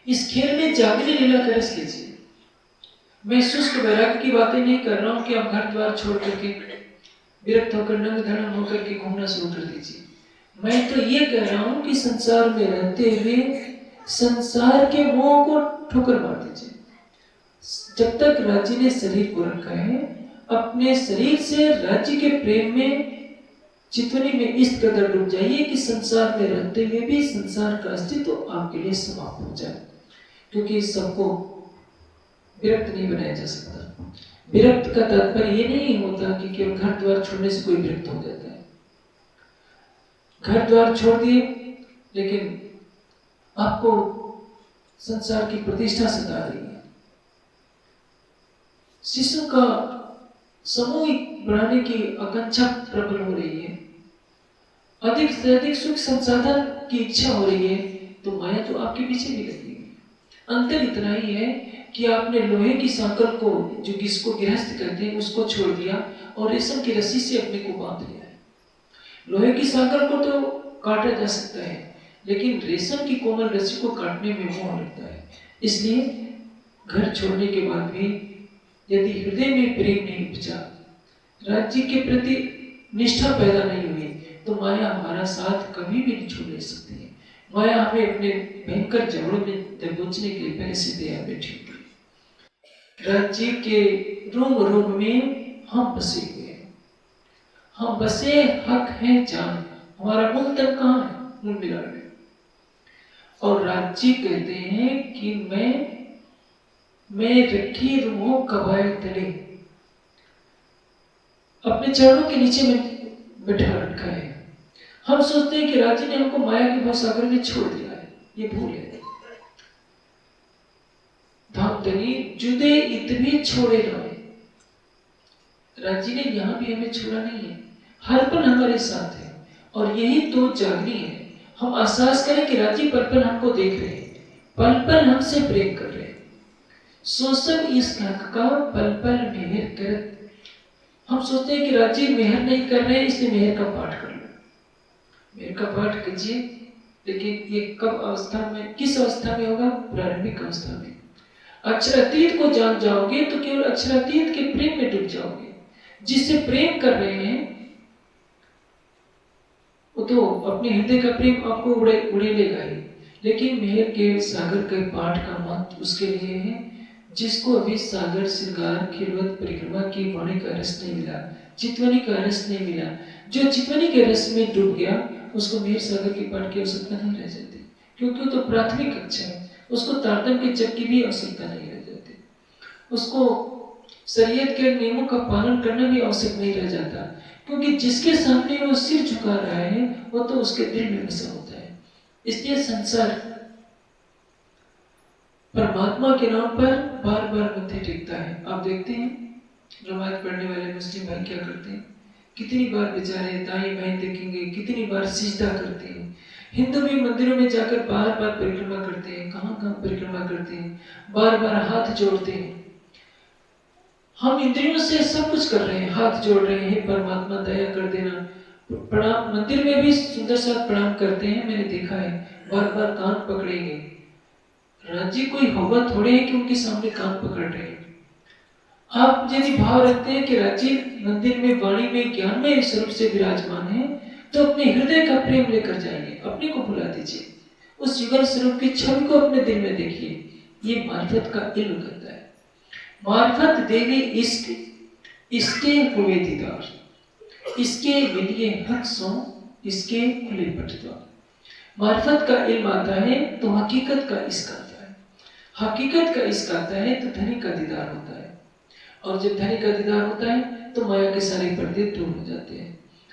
इस खेल में जागने लीला का रस लीजिए। मैं शुष्क वैराग्य की बातें नहीं कर रहा हूं कि आप घर द्वार छोड़ करके विरक्त होकर नंग धड़ंग होकर के घूमना शुरू कर दीजिए। मैं तो ये कह रहा हूं कि संसार में रहते हुए संसार के मोह को ठोकर मार दीजिए। जब तक राज्य ने शरीर को रखा है, अपने शरीर से राज्य के प्रेम में चितवनी में इस कदर डूब जाइए कि संसार में रहते हुए भी संसार का अस्तित्व आपके लिए समाप्त हो जाए। क्योंकि सबको विरक्त नहीं बनाया जा सकता। विरक्त का तात्पर्य ये नहीं होता कि केवल घर द्वार छोड़ने से कोई विरक्त हो जाता है। घर द्वार छोड़ दिए लेकिन आपको संसार की प्रतिष्ठा सता रही है, शिशु का सामूहिक बढ़ाने की आकांक्षा प्रबल हो रही है, अधिक से अधिक सुख संसाधन की इच्छा हो रही है, तो माया तो आपके पीछे भी लगी है। अंतर इतना ही है कि आपने लोहे की सांकल को, जो जिसको गृहस्थ कहते हैं, उसको छोड़ दिया और रेशम की रस्सी से अपने को बांध लिया है। लोहे की सांकल को तो काटा जा सकता है, लेकिन रेशम की कोमल रस्सी को काटने में मोह लगता है। इसलिए घर छोड़ने के बाद भी यदि हृदय में प्रेम नहीं उपजा, राज्य के प्रति निष्ठा पैदा नहीं हुई, तो माया हमारा साथ कभी भी नहीं छोड़ सकती है। माया हमें अपने भयंकर झगड़ों में दबोचने के लिए पहले से तैयार बैठी हुई है। राज्य के रोम रोम में हम बसे हुए हैं, हम बसे हक है जान। हमारा मूल तक कहाँ है? मूल मिलान में। और राज्य कहते हैं कि मैं रखी रूहों कबाए तले, अपने चरणों के नीचे में बैठा रखा है। हम सोचते हैं कि राज्य ने हमको माया के भवसागर में छोड़ दिया है, ये भूल है। धाम तनी जुदे इतने छोड़े ना, राज्य ने यहां भी हमें छोड़ा नहीं है, हर पल हमारे साथ है। और यही तो जागनी है। हम एहसास करें कि राज्य पल पल हमको देख रहे हैं, पल पल हमसे प्रेम कर रहे हैं। सो सब इस हक का पल पल मेहर करत। हम सोचते हैं कि राज्य मेहर नहीं कर रहे हैं, इसलिए मेहर का पाठ कर लो। मेहर का पाठ कीजिए, लेकिन ये कब अवस्था में, किस अवस्था में होगा? प्रारंभिक अवस्था में। अक्षरातीत को जान जाओगे तो केवल अक्षरातीत के प्रेम में डूब जाओगे। जिससे प्रेम कर रहे हैं वो तो अपने हृदय का प्रेम आपको उड़ेलेगा ही, लेकिन मेहर के सागर के पाठ का महत्व उसके लिए है जिसको अभी सागर श्रृंगार खिलवत परिक्रमा की वाणी का रस नहीं मिला, चितवनी का रस नहीं मिला। जो चितवनी के रस में डूब गया उसको मेहर सागर के पाठ की आवश्यकता नहीं रह जाती, क्योंकि वो तो प्राथमिक कक्षा है। उसको तारतम के जप की भी आवश्यकता नहीं रह जाती, उसको शरीयत के नियमों का पालन करना भी आवश्यक नहीं रह जाता, क्योंकि जिसके सामने वो सिर झुका रहा है वो तो उसके दिल में बसा होता है। इसलिए संसार परमात्मा के नाम पर बार बार मत्थे टेकता है। आप देखते हैं नमाज पढ़ने वाले मुस्लिम भाई क्या करते हैं, कितनी बार बेचारे दाएं बाएं देखेंगे, कितनी बार सिजदा करते हैं। हिंदू भी मंदिरों में जाकर बार बार परिक्रमा करते हैं, कहाँ कहाँ परिक्रमा करते हैं, बार बार हाथ जोड़ते हैं। हम इंद्रियों से सब कुछ कर रहे हैं, हाथ जोड़ रहे हैं, परमात्मा दया कर देना। प्रणाम, मंदिर में भी सुंदर सा प्रणाम करते हैं, मैंने देखा है, बार बार कान पकड़ेंगे। राज्य कोई हवा थोड़े है कि उनके सामने कान पकड़ रहे हैं। आप यदि भाव रखते हैं कि राज्य मंदिर में वाणी में ज्ञान में स्वरूप से विराजमान है, तो अपने हृदय का प्रेम लेकर जाइए, अपने को भुला दीजिए, उस युगल स्वरूप की छवि को अपने दिल में देखिए। ये मार्फत का इल्म करता है। मार्फत देवी इश्क, इसके हुए दीदार, इसके मिलिए हक सो, इसके खुले पटद्वार। मार्फत का इल्म आता है तो हकीकत का इश्क आता है, हकीकत का इश्क आता है तो धनी का दीदार होता है, और जब धनी का दीदार होता है तो माया के सारे पर्दे दूर हो जाते हैं।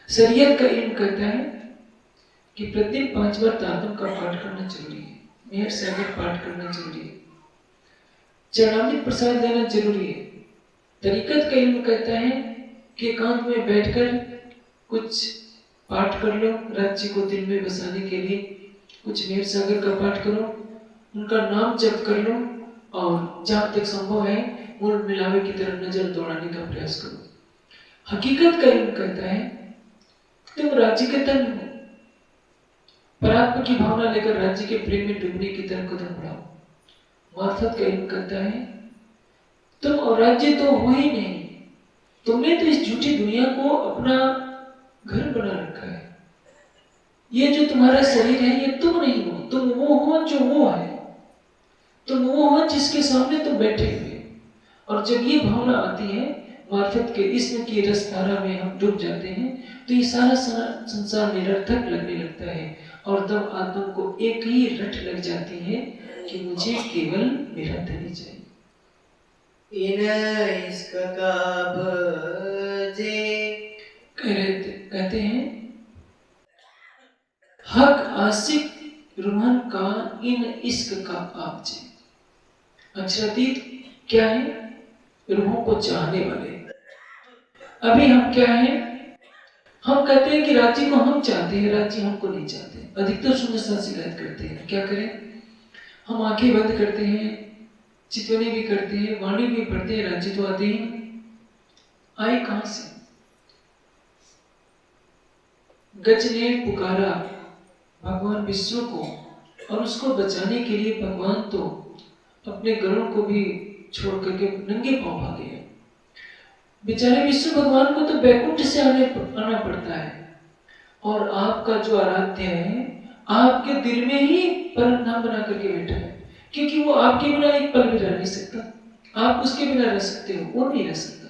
शरीयत का इल्म कहता है कि प्रतिदिन 5 बार तारतम का पाठ करना जरूरी है, मेहर सागर पाठ करना जरूरी है, चरणामृत प्रसाद देना जरूरी है। तरीकत का इल्म कहता है कि एकांत में बैठकर कुछ पाठ कर लो, राज्य को दिल में बसाने के लिए कुछ मेहर सागर का पाठ करो, उनका नाम जप कर लो, और जहां तक संभव है मूल मिलावे की तरफ नजर दौड़ाने का प्रयास करो। हकीकत का इल्म कहता है तुम राज्य के तन हो, परात्मा की भावना लेकर राज्य के प्रेम में डूबने की तरफ कदम बढ़ाओ। मार्फत का इल्म कहता है तुम और राज्य तो हो ही नहीं, तुमने तो इस झूठी दुनिया को अपना घर बना रखा है। ये जो तुम्हारा शरीर है ये तुम नहीं हो, तुम वो हो जो वो है, तुम वो हो जिसके सामने तुम बैठे हुए। और जब ये भावना आती है मार्फत के इसम की रस धारा में हम डूब जाते हैं तो ये सारा संसार निरर्थक लगने लगता है, और तब आत्मा को एक ही रट लग जाती है कि मुझे केवल मेरा धनी चाहिए। इन इश्क का बजे कहते हैं हक आशिक रूहन का इन इश्क का आपजे। अक्षरातीत क्या है? रूहों को चाहने वाले। अभी हम क्या हैं? हम कहते हैं कि राज्य को हम चाहते हैं, राज्य हमको नहीं चाहते। अधिकतर सुंदर साथ शिकायत करते हैं, क्या करें? हम आंखें बंद करते हैं, चितवनी भी करते हैं, वाणी भी पढ़ते हैं, राज्य तो आते ही आए कहां से? गज ने पुकारा भगवान विष्णु को, और उसको बचाने के लिए भगवान तो अपने गरुड़ को भी छोड़ करके नंगे पांव भागे हैं। बेचारे विष्णु भगवान को तो बैकुंठ से आना पड़ता है, और आपका जो आराध्य है आपके दिल में ही परम धाम बना करके बैठा है, क्योंकि वो आपके बिना एक पल भी रह नहीं सकता। आप उसके बिना रह सकते हो, वो नहीं रह सकता,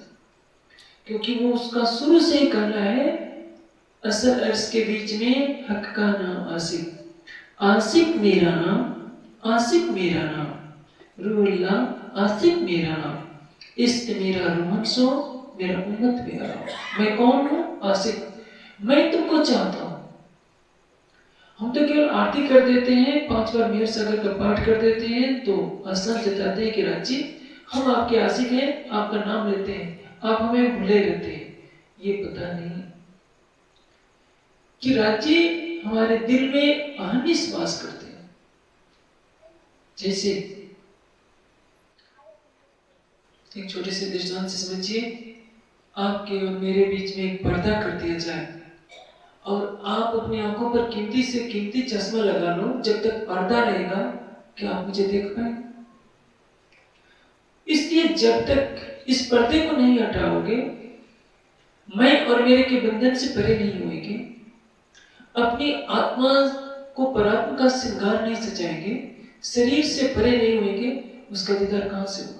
क्योंकि वो उसका शुरू से ही कहना है असल अर्श के बीच में हक का नाम आसिफ, आसिफ मेरा नाम, आसिफ मेरा नाम, रूहुल्लाह आसिफ मेरा नाम, इश्क मेरा रूहन सो, मेरा उम्मत प्यारा। मैं कौन हूँ? आसिफ, मैं तुमको चाहता हूँ। हम तो केवल आरती कर देते हैं, 5 बार मेहर सागर का पाठ कर देते हैं तो आसान जताते हैं कि राज्य हम आपके आशिक हैं, आपका नाम लेते हैं, आप हमें भूले रहते हैं। ये पता नहीं कि राज्य हमारे दिल में अहनिश वास करते हैं। जैसे एक छोटे से दृष्टांत से समझिए, आपके और मेरे बीच में एक पर्दा कर दिया जाए, और आप अपनी आंखों पर कीमती से कीमती चश्मा लगा लो, जब तक पर्दा रहेगा क्या आप मुझे देख पाएंगे? इसलिए जब तक इस पर्दे को नहीं हटाओगे, मैं और मेरे के बंधन से परे नहीं होएंगे, अपनी आत्मा को परात्मा का श्रृंगार नहीं सजाएंगे, शरीर से परे नहीं होएंगे, उसका दीदार कहां से होगा?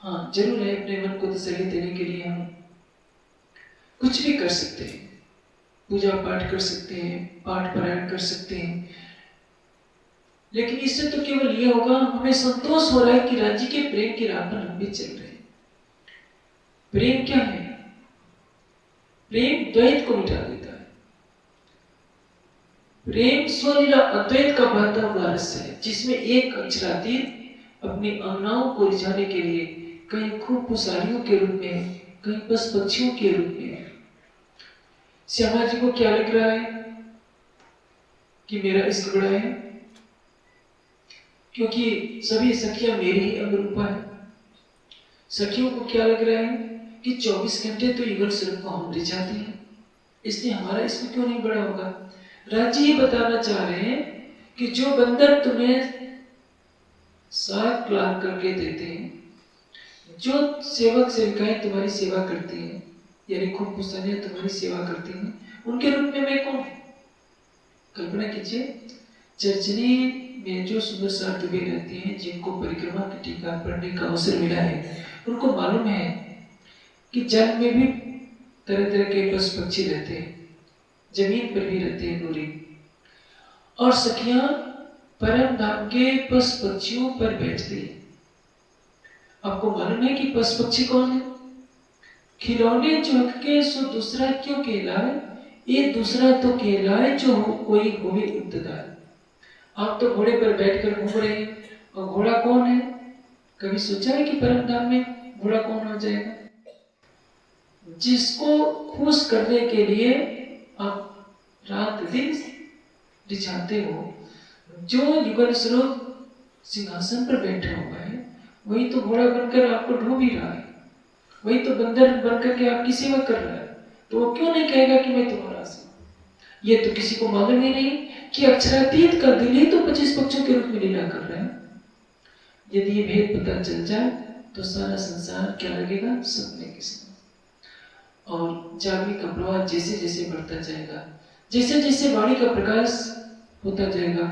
हाँ, जरूर है, अपने मन को तसल्ली देने के लिए हम कुछ भी कर सकते हैं, पूजा पाठ कर सकते हैं, पाठ पारायण कर सकते हैं, लेकिन इससे तो केवल यह होगा हमें संतोष हो रहा है कि राज्य के प्रेम की राह पर हम भी चल रहे हैं। प्रेम क्या है? प्रेम द्वैत को मिटा देता है। प्रेम स्वलीला अद्वैत का बहता हुआ रस है, जिसमें एक अक्षरातीत अपनी अंगनाओं को रिझाने के लिए कहीं खूब पुसारियों के रूप में, कहीं पशु पक्षियों के रूप में। श्यामा जी को क्या लग रहा है कि मेरा इश्क बड़ा है, क्योंकि सभी सखियां मेरी ही अनुरूपा है। सखियों को क्या लग रहा है कि 24 घंटे तो युगल स्वरूप को हम रिझाते हैं, इसलिए हमारा इश्क क्यों नहीं बड़ा होगा? राज्य ये बताना चाह रहे हैं कि जो बंदर तुम्हें 7 लाख करके देते हैं, जो सेवक सेविकाएं तुम्हारी सेवा करती हैं, यानी खूब पुस्तनियां तुम्हारी सेवा करती हैं, उनके रूप में मैं कौन हूं? कल्पना कीजिए, चर्चनी में जो सुंदर साधुवे रहती हैं, जिनको परिक्रमा की टीका पढ़ने का अवसर मिला है, उनको मालूम है कि जल में भी तरह तरह के पशु पक्षी रहते हैं, जमीन पर भी रहते हैं गोरी, और सखियां परम धाम के पशु पक्षियों पर बैठती है। आपको मालूम है कि पशु पक्षी कौन है? खिलौने जो के सो दूसरा क्यों कहलाए, ये दूसरा तो कहलाए जो कोई होवे इंतजार। आप तो घोड़े पर बैठकर घूम रहे हैं, और घोड़ा कौन है? कभी सोचा है कि परम धाम में घोड़ा कौन हो जाएगा? जिसको खुश करने के लिए आप रात दिन रिझाते हो, जो युगल स्वरूप सिंहासन पर बैठा हुआ है, वही तो घोड़ा बनकर आपको ढो भी रहा है, वही तो बंदर बनकर के आपकी सेवा कर रहा है। तो वो क्यों नहीं कहेगा कि मैं तुम्हारा से? ये तो किसी को मालूम ही नहीं कि अक्षरातीत का दिल ही तो 25 पक्षों के रूप में लीला कर रहा है। यदि ये भेद पता चल जाए तो सारा संसार क्या लगेगा? सपने के समान। और जागृति का प्रवाह जैसे जैसे बढ़ता जाएगा, जैसे जैसे वाणी का प्रकाश होता जाएगा,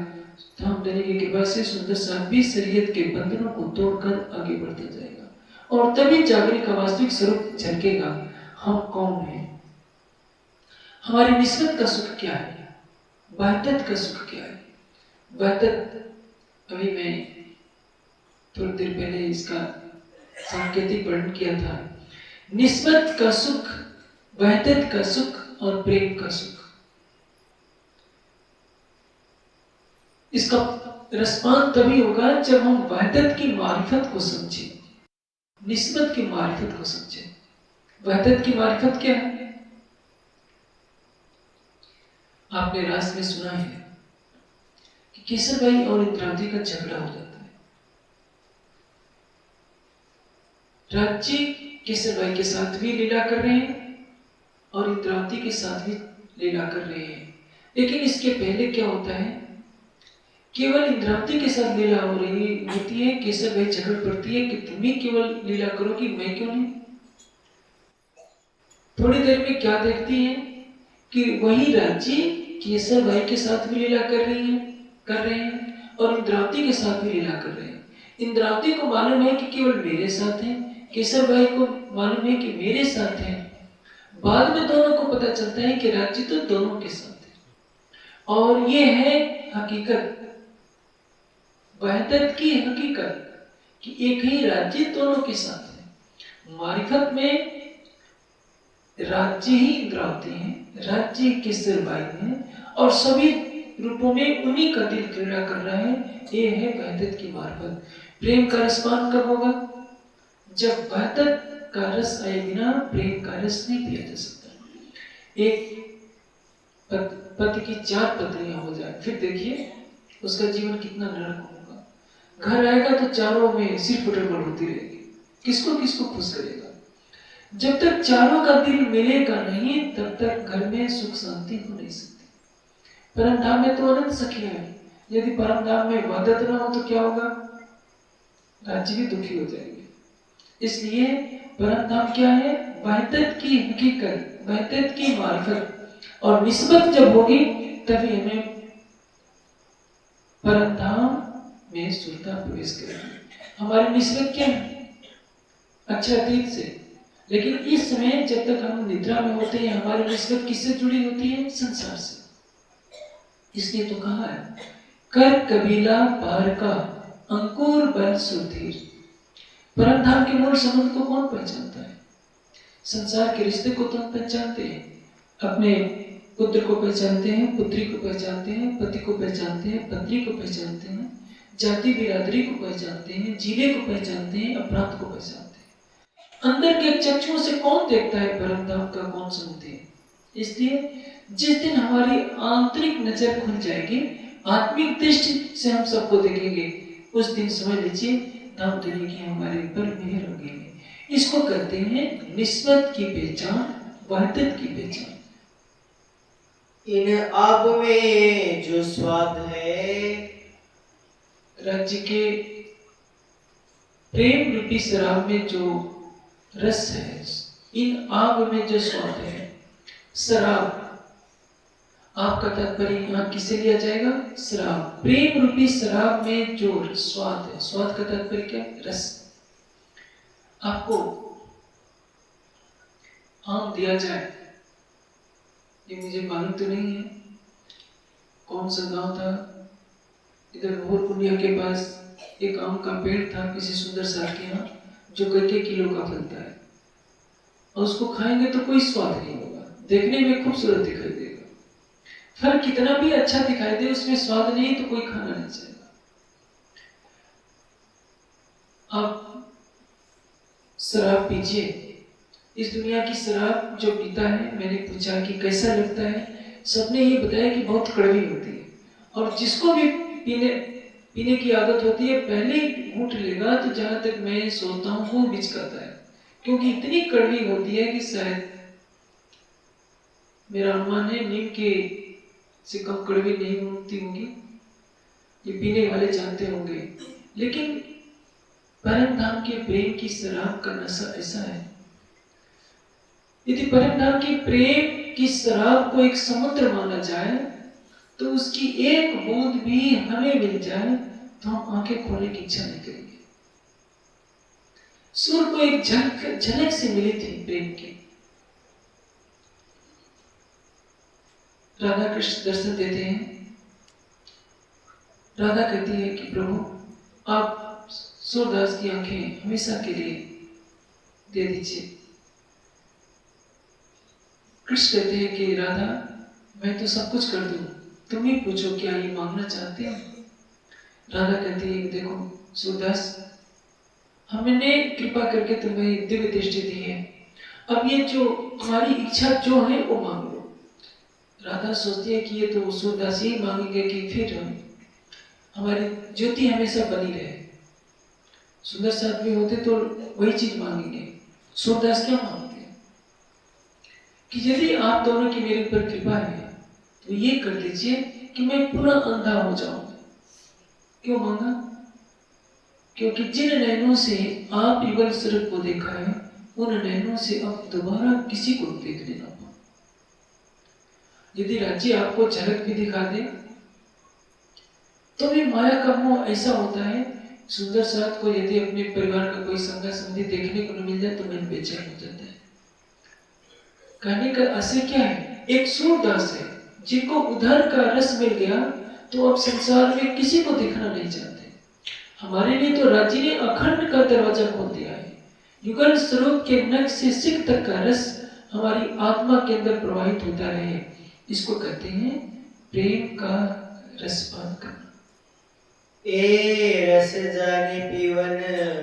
धाम देने की कृपा से सुंदर साध्वी शरीयत के बंधनों को तोड़कर आगे बढ़ता जाएगा, और तभी जागृति का वास्तविक स्वरूप झलकेगा। हम कौन हैं? हमारी निस्बत का सुख क्या है? वहदत का सुख क्या है? वहदत, अभी मैं थोड़ी देर पहले इसका सांकेतिक वर्णन किया था। निस्बत का सुख, वहदत का सुख और प्रेम का सुख, इसका रसपान तभी होगा जब हम वहदत की मारिफत को समझें, निस्बत की मारिफत को समझें। वहदत की मारिफत क्या है? आपने रास में सुना है कि केसर भाई और इंद्रावती का झगड़ा हो जाता है। राज्य केसर भाई के साथ भी लीला कर रहे हैं और इंद्रावती के साथ भी लीला कर रहे हैं, लेकिन इसके पहले क्या होता है? केवल इंद्रावती के साथ लीला हो रही होती है, केसर भाई झगड़ पड़ती है कि तुम ही केवल लीला करोगी, मैं क्यों नहीं? थोड़ी देर में क्या देखती है कि वही राज्य केसर भाई के साथ भी लीला कर रहे हैं और इंद्रावती के साथ भी लीला कर रहे हैं। इंद्रावती को मालूम है कि केवल मेरे साथ है, केसर भाई को मालूम है कि मेरे साथ है। बाद में दोनों को पता चलता है कि राज्य तो दोनों के साथ है, और ये है हकीकत, वहदत की हकीकत, कि एक ही राज्य दोनों के साथ है। मारिफत में राज्य ही इंद्रावती है, राज्य केसर भाई है, और सभी रूपों में उन्हीं का दिल क्रीड़ा कर रहा है। ये है वहदत की मार्फत। प्रेम का रसपान कब होगा? जब वहदत का रस आए बिना प्रेम का रस नहीं पिया जा सकता। एक पति की 4 पत्नियां हो जाए, फिर देखिए उसका जीवन कितना नरक होगा। घर आएगा तो चारों में सिर फुटबड़ होती रहेगी, किसको किसको खुश करेगा? जब तक चारों का दिल मिलेगा नहीं, तब तक घर में सुख शांति हो नहीं सकती। परम धाम में तो अनंत सखियां है, यदि परम धाम में वहदत न हो तो क्या होगा? राज्य भी दुखी हो जाएंगे। इसलिए परम धाम क्या है? वहदत की हकीकत, वहदत की मारिफत, और निस्बत जब होगी तभी हमें परम धाम में सुरता प्रवेश करेगी। हमारी निस्बत क्या है? अक्षरातीत से। लेकिन इस समय जब तक हम निद्रा में होते हैं, हमारी निस्बत किससे जुड़ी होती है? संसार से। इसलिए तो कहा है, कर कबीला पार का अंकुर बल सुधीर। परम धाम के मूल संबंध को कौन पहचानता है? संसार के रिश्ते को तो हम पहचानते हैं, अपने पुत्र को पहचानते हैं, पुत्री को पहचानते हैं, पति को पहचानते हैं, पत्नी को पहचानते हैं, जाति बिरादरी को पहचानते हैं, जिले को पहचानते हैं, अपराध को पहचानते हैं। अंदर के चक्षुओं से कौन देखता है परम धाम का कौन समझते हैं? इसलिए जिस दिन हमारी आंतरिक नजर खुल जाएगी, आत्मिक दृष्टि से हम सबको देखेंगे, उस दिन समझ लीजिए धाम देने की हमारे ऊपर मेहर होगी। इसको कहते हैं निस्बत की पहचान, वहदत की पहचान। इन आब में जो स्वाद है, राज्य के प्रेम रूपी शराब में जो रस है, इन आग में जो स्वाद है, शराब आपका तात्पर्य यहाँ किसे लिया जाएगा? शराब। प्रेम रूपी शराब में जो स्वाद है, स्वाद का तात्पर्य क्या है? रस। आपको आम दिया जाए, ये मुझे मालूम तो नहीं है कौन सा गांव था, इधर भोर पुनिया के पास एक आम का पेड़ था किसी सुंदर साथ के यहाँ, जो कई किलो का फलता है, और उसको खाएंगे तो कोई स्वाद नहीं होगा, देखने में खूबसूरत दिखाई देगा, फल कितना भी अच्छा दिखाई दे, उसमें स्वाद नहीं तो कोई खाना नहीं चाहेगा। आप शराब पीजिए, इस दुनिया की शराब जो पीता है, मैंने पूछा कि कैसा लगता है, सबने ये बताया कि बहुत कड़वी होती है, और जिसको भी पीने की आदत होती है, पहले ही घूंट लेगा तो जहां तक मैं सोचता हूँ वो बिचकाता है, क्योंकि इतनी कड़वी होती है कि शायद मेरा अनुमान है नीम के से कम कड़वी नहीं होती होगी, ये पीने वाले जानते होंगे। लेकिन परम धाम के प्रेम की शराब का नशा ऐसा है, यदि परम धाम के प्रेम की शराब को एक समुद्र माना जाए तो उसकी एक बूंद भी हमें मिल जाए तो हम आंखें खोलने की इच्छा नहीं करेंगे। सूर्य को एक झलक से मिली थी प्रेम की, राधा कृष्ण दर्शन देते हैं, राधा कहती है कि प्रभु आप सूरदास की आंखें हमेशा के लिए दे दीजिए। कृष्ण कहते हैं कि राधा मैं तो सब कुछ कर दूं, तुम ही पूछो क्या ये मांगना चाहते हो। राधा कहती है देखो सूरदास, हमने कृपा करके तुम्हें दिव्य दृष्टि दी है, अब ये जो तुम्हारी इच्छा जो है वो मांग लो। राधा सोचती है कि ये तो सूरदास ही मांगेंगे कि फिर हमारी ज्योति हमेशा बनी रहे, सुंदर साथ में होते तो वही चीज मांगेंगे। सूरदास क्या मांगते हैं कि यदि आप दोनों की मेरे ऊपर कृपा है तो ये कर दीजिए कि मैं पुनः अंधा हो जाऊं। क्यों मांगा? क्योंकि जिन नैनों से आप युगल स्वरूप को देखा है, उन नैनों से अब दोबारा किसी को देखने ना पाओ। यदि राज्य आपको झलक भी दिखा दे तो भी माया का मोह ऐसा होता है, सुंदर साथ को यदि अपने परिवार का कोई संगा संधि देखने को न मिल जाए तो मन बेचैन हो जाता है। कहने का आशय क्या है? एक सूरदास है जिनको उधर का रस मिल गया तो अब संसार में किसी को देखना नहीं चाहते। हमारे लिए तो राज्य ने अखंड का दरवाजा खोल दिया है, युगल स्वरूप के नख से सिख तक का रस हमारी आत्मा के अंदर प्रवाहित होता रहे, इसको कहते हैं प्रेम का रसपान करना। ए रस जाने पीवन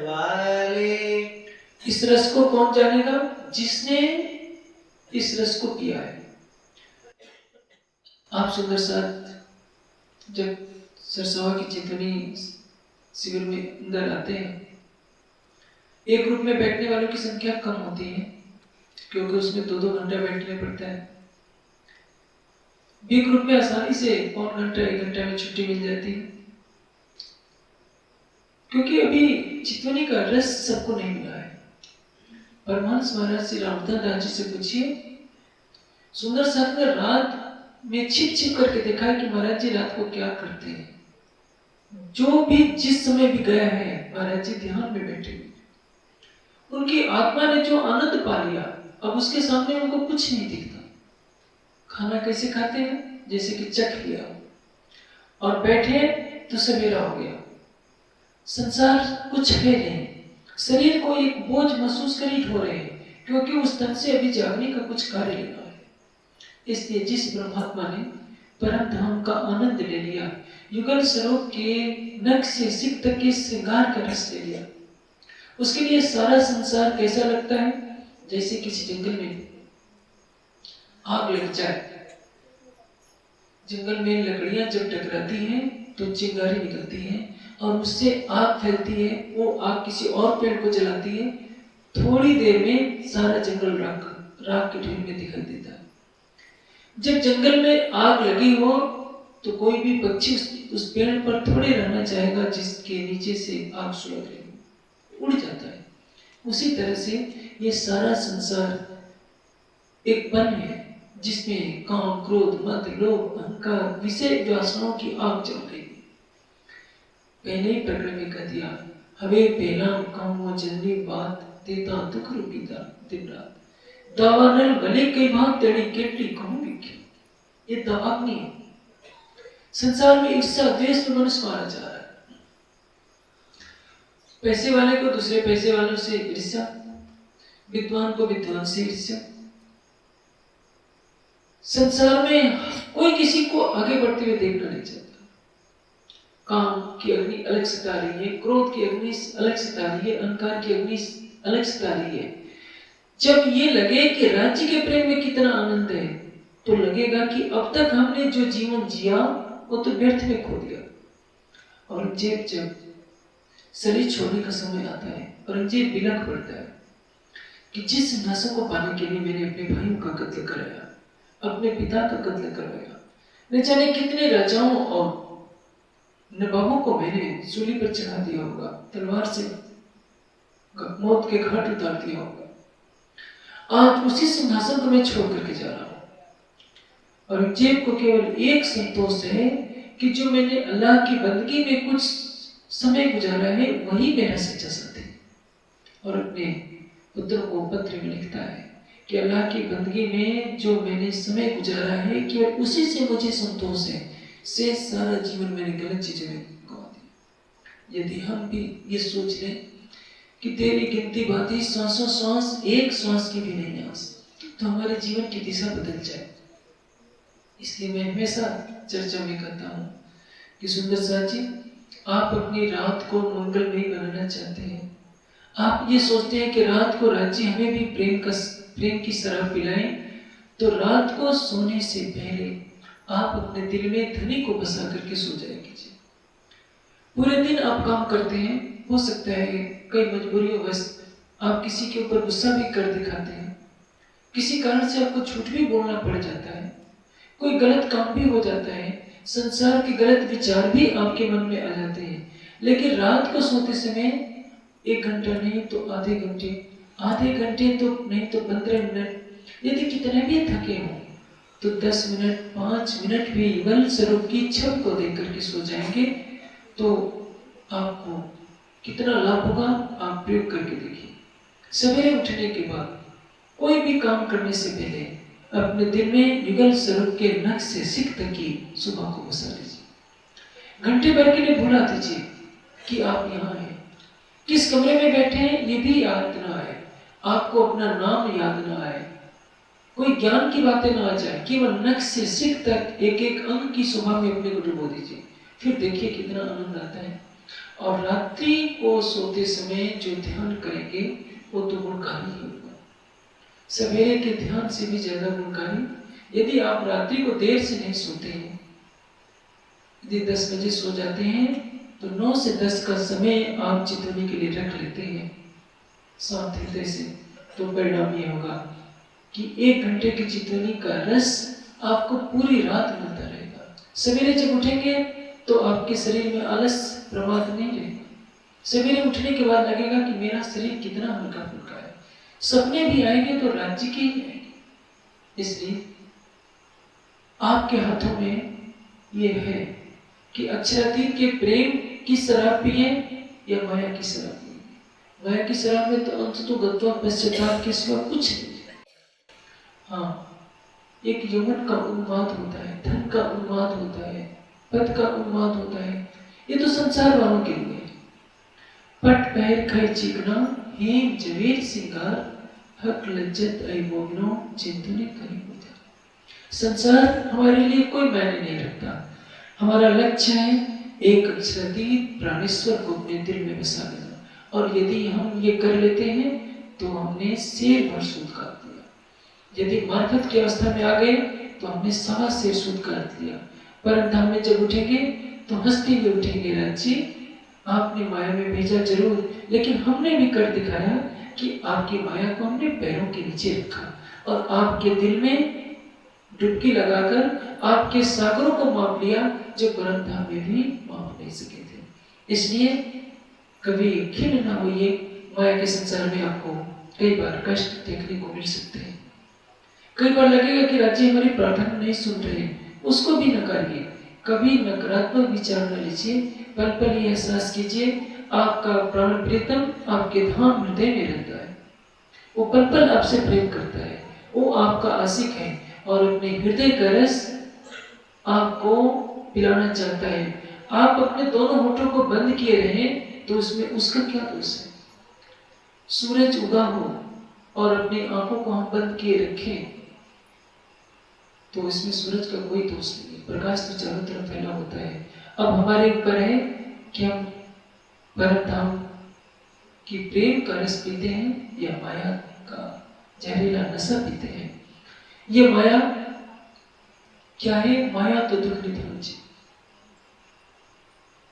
वाले, इस रस को कौन जानेगा? जिसने इस रस को पिया है। आप सुंदर साथ जब सरसवा की चितवनी शिविर में अंदर आते हैं, एक ग्रुप में बैठने वालों की संख्या कम होती है क्योंकि उसमें 2-2 घंटा बैठने पड़ता है। बी ग्रुप में आसानी से 1 घंटा 1 घंटा में छुट्टी मिल जाती है, क्योंकि अभी चितवनी का रस सबको नहीं मिला है। परमहंस महाराज श्री रामदास दास जी से पूछिए, सुंदर साथ ने रात में छिप करके देखा है कि महाराज जी रात को क्या करते हैं। जो भी जिस समय भी गया है महाराज जी ध्यान में बैठे हुए, उनकी आत्मा ने जो आनंद पा लिया अब उसके सामने उनको कुछ नहीं दिखता। खाना कैसे खाते हैं? जैसे कि चख लिया और बैठे तो सवेरा हो गया, संसार कुछ है नहीं, शरीर को एक बोझ महसूस कर ही हो रहे हैं क्योंकि उस तन से अभी जागने का कुछ कार्य लेना है। इसलिए जिस ब्रह्मात्मा ने परम धाम का आनंद ले लिया, युगल स्वरूप के नख से सिख तक के श्रृंगार का रस ले लिया, उसके लिए सारा संसार कैसा लगता है? जैसे किसी जंगल में आग लग जाए, जंगल में लकड़ियां जब टकराती हैं तो चिंगारी निकलती है और उससे आग फैलती है, वो आग किसी और पेड़ को जलाती है, थोड़ी देर में सारा जंगल राख के ढेर में दिखाई देता है। जब जंगल में आग लगी हो तो कोई भी पक्षी उस पेड़ पर थोड़े रहना चाहेगा जिसके नीचे से आग सुलग रही हो, उड़ जाता है। उसी तरह से ये सारा संसार एक वन है जिसमें काम, क्रोध, मद, लोभ, अहंकार, विषय वासनाओं की आग जल रही। पहले ही प्रकरण में कह दिया, हवे पहला काम जननी बात देता दुख रूपी दिन रात, दावानल गले के भाग तेरी केटली कहूं बिख्या। ये दावाग्नि है। संसार में ईर्ष्या द्वेष में मनुष्य मारा जा रहा है। पैसे वाले को दूसरे पैसे वालों से ईर्ष्या, विद्वान को विद्वान से ईर्ष्या। संसार में कोई किसी को आगे बढ़ते हुए देखना नहीं चाहता। काम की अग्नि अलग सता रही है, क्रोध की अग्नि अलग सता रही है, अहंकार की अग्नि अलग सता रही है। जब ये लगे कि राज्य के प्रेम में कितना आनंद है, तो लगेगा कि अब तक हमने जो जीवन जिया वो तो व्यर्थ में खो दिया। औरंगजेब जब शरीर छोड़ने का समय आता है, औरंगजेब बिलख पड़ता है कि जिस सिंहासन को पाने के लिए मैंने अपने भाइयों का कत्ल कराया, अपने पिता का कत्ल करवाया, न जाने कितने राजाओं और नवाबों को मैंने सूली पर चढ़ा दिया होगा, तलवार से मौत के घाट उतार दिया होगा। आज उसी सिंहासन को मैं छोड़ करके जा रहा हूं। औरंगजेब को केवल एक संतोष है कि जो मैंने अल्लाह की बंदगी में कुछ समय गुजारा है वही मेरा सच्चा साथी। और अपने पुत्र को पत्र में लिखता है कि अल्लाह की बंदगी में जो मैंने समय गुजारा है केवल उसी से मुझे संतोष है, से सारा जीवन मैंने गलत चीजों में गवा दिया। यदि हम भी ये सोच लें कि तेरी गिनती बाती सांसों सांस एक सांस की भी नहीं आस, तो हमारे जीवन की दिशा बदल जाए। इसलिए मैं हमेशा चर्चा में कहता हूँ कि सुंदर साथ जी, आप अपनी रात को मंगलमयी बनाना चाहते हैं। आप ये सोचते हैं कि रात को राज्य हमें भी प्रेम की शराब पिलाएं, तो रात को सोने से पहले आप अपने दिल में धनी को बसा करके सो जाया कीजिए। पूरे दिन आप काम करते हैं, हो सकता है कई मजबूरियों वश आप किसी के ऊपर गुस्सा भी कर दिखाते हैं, किसी कारण से आपको झूठ भी बोलना पड़ जाता है, कोई गलत काम भी हो जाता है, संसार के गलत विचार भी आपके मन में आ जाते हैं। लेकिन रात को सोते समय 1 घंटा नहीं तो आधे घंटे तो नहीं तो 15 मिनट, यदि कितने भी थके हों तो 10 मिनट 5 मिनट भी युगल स्वरूप की छवि को देख करके सो जाएंगे तो आपको कितना लाभ होगा, आप प्रयोग करके देखिए। सवेरे उठने के बाद कोई भी काम करने से पहले अपने दिल में युगल स्वरूप के नख से सिख तक की सुबह को बसा लीजिए। घंटे भर के लिए भुला दीजिए कि आप यहाँ हैं, किस कमरे में बैठे हैं ये भी याद ना आए, आपको अपना नाम याद ना आए, कोई ज्ञान की बातें ना आ जाए, केवल नख से सिख तक एक एक अंग की सुबह में अपने को डुबो दीजिए। फिर देखिए कितना आनंद आता है। और रात्रि को सोते समय जो ध्यान करेंगे वो तो गुणकारी ही होगा, सवेरे के ध्यान से भी ज्यादा गुणकारी। यदि आप रात्रि को देर से नहीं सोते हैं, यदि 10 बजे सो जाते हैं तो 9 से 10 का समय आप चितवनी के लिए रख लेते हैं शांत हृदय से, तो परिणाम ये होगा कि 1 घंटे की चितवनी का रस आपको पूरी रात मिलता रहेगा। सवेरे जब उठेंगे तो आपके शरीर में आलस प्रमाद नहीं रहेगा। सवेरे उठने के बाद लगेगा कि मेरा शरीर कितना हल्का फुल्का है। सपने भी आएंगे तो राज्य के ही आएंगे। इसलिए आपके हाथों में ये है कि अक्षरातीत के प्रेम की शराब पिए या माया की शराब पिए। माया की शराब में तो अंत तो गत्वा पश्चाताप के सिवा कुछ नहीं। हाँ, एक यौवन का उन्माद होता है, धन का उन्माद होता है, पद का उन्माद होता है, ये तो संसार वालों के लिए। पट पैर खाए चिकना हेम जवेर सिंगार हक लज्जत आई मोगनो चिंतने कहीं होता। संसार हमारे लिए कोई मायने नहीं रखता। हमारा लक्ष्य है एक अक्षरातीत प्राणेश्वर को अपने दिल में बसा लेना, और यदि हम ये कर लेते हैं तो हमने शेर भर सूद काट दिया। यदि मार्फत की अवस्था में आ गए तो हमने 1.25 शेर सूद काट दिया। परम धाम में जब उठेंगे तो हंसते हुए उठेंगे, राज्य आपने माया में भेजा जरूर, लेकिन हमने भी कर दिखाया कि आपकी माया को हमने पैरों के नीचे रखा और आपके दिल में डुबकी लगाकर आपके सागरों को माप लिया जो परम धाम में भी माप नहीं सके थे। इसलिए कभी खिन्न ना होइए। माया के संसार में आपको कई बार कष्ट देखने को मिल सकते हैं, कई बार लगेगा कि राज्य हमारी प्रार्थना नहीं सुन रहे, उसको भी नकारिए। कभी नकारात्मक विचार न लीजिए, पल पल ये एहसास कीजिए आपका प्राण प्रीतम आपके धाम हृदय में रहता है। वो पल पल आपसे प्रेम करता है, वो आपका आशिक है और अपने हृदय का रस आपको पिलाना चाहता है। आप अपने दोनों होठों को बंद किए रहें तो उसमें उसका क्या दोष है? सूरज उगा हो और अपनी आंखों को हम बंद किए रखें तो इसमें सूरज का कोई दोष नहीं है, प्रकाश तो चारों तरफ फैला होता है। अब हमारे ऊपर है कि हम परम धाम की प्रेम का रस पीते हैं या माया का जहरीला नशा पीते हैं। ये माया क्या है? माया तो दुख निधान जी।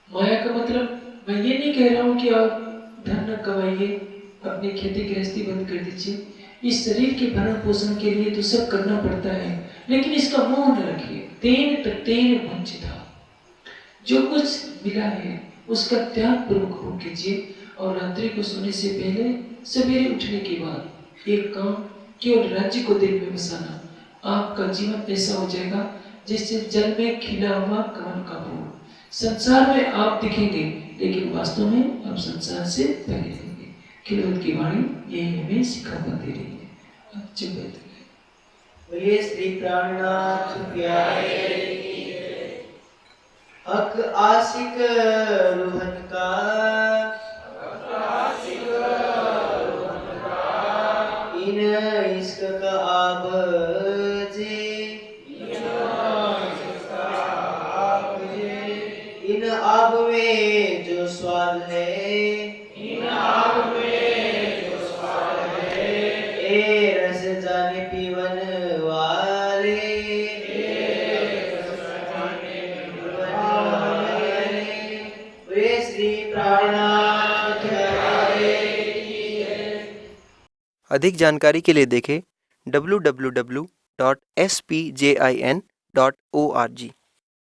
माया का मतलब मैं ये नहीं कह रहा हूं कि आप धन न कमाइए, अपनी खेती गृहस्थी बंद कर दीजिए। इस शरीर के भरण पोषण के लिए तो सब करना पड़ता है, लेकिन इसका मोह न रखिए। तेन तत्तेन वंचिता, जो कुछ मिला है उसका त्याग पूर्वक भोग कीजिए। और रात्रि को सोने से पहले सवेरे उठने के बाद एक काम, केवल राज्य को दिल में बसाना। आपका जीवन ऐसा हो जाएगा जैसे जल में खिला हुआ कमल का फूल। संसार में आप दिखेंगे लेकिन वास्तव में आप संसार से परे रहेंगे। खिलवत की वाणी यही हमें सिखावा दे रही है। अच्छा बेहतर बोलिए श्री प्राणनाथ प्यारे हक आशिक रूहन का इन इश्क का आब जे इन आब में जो स्वाद है ए रस जाने पीवन वाले वे श्री प्राणनाथ प्यारे। अधिक जानकारी के लिए देखें www.spjin.org।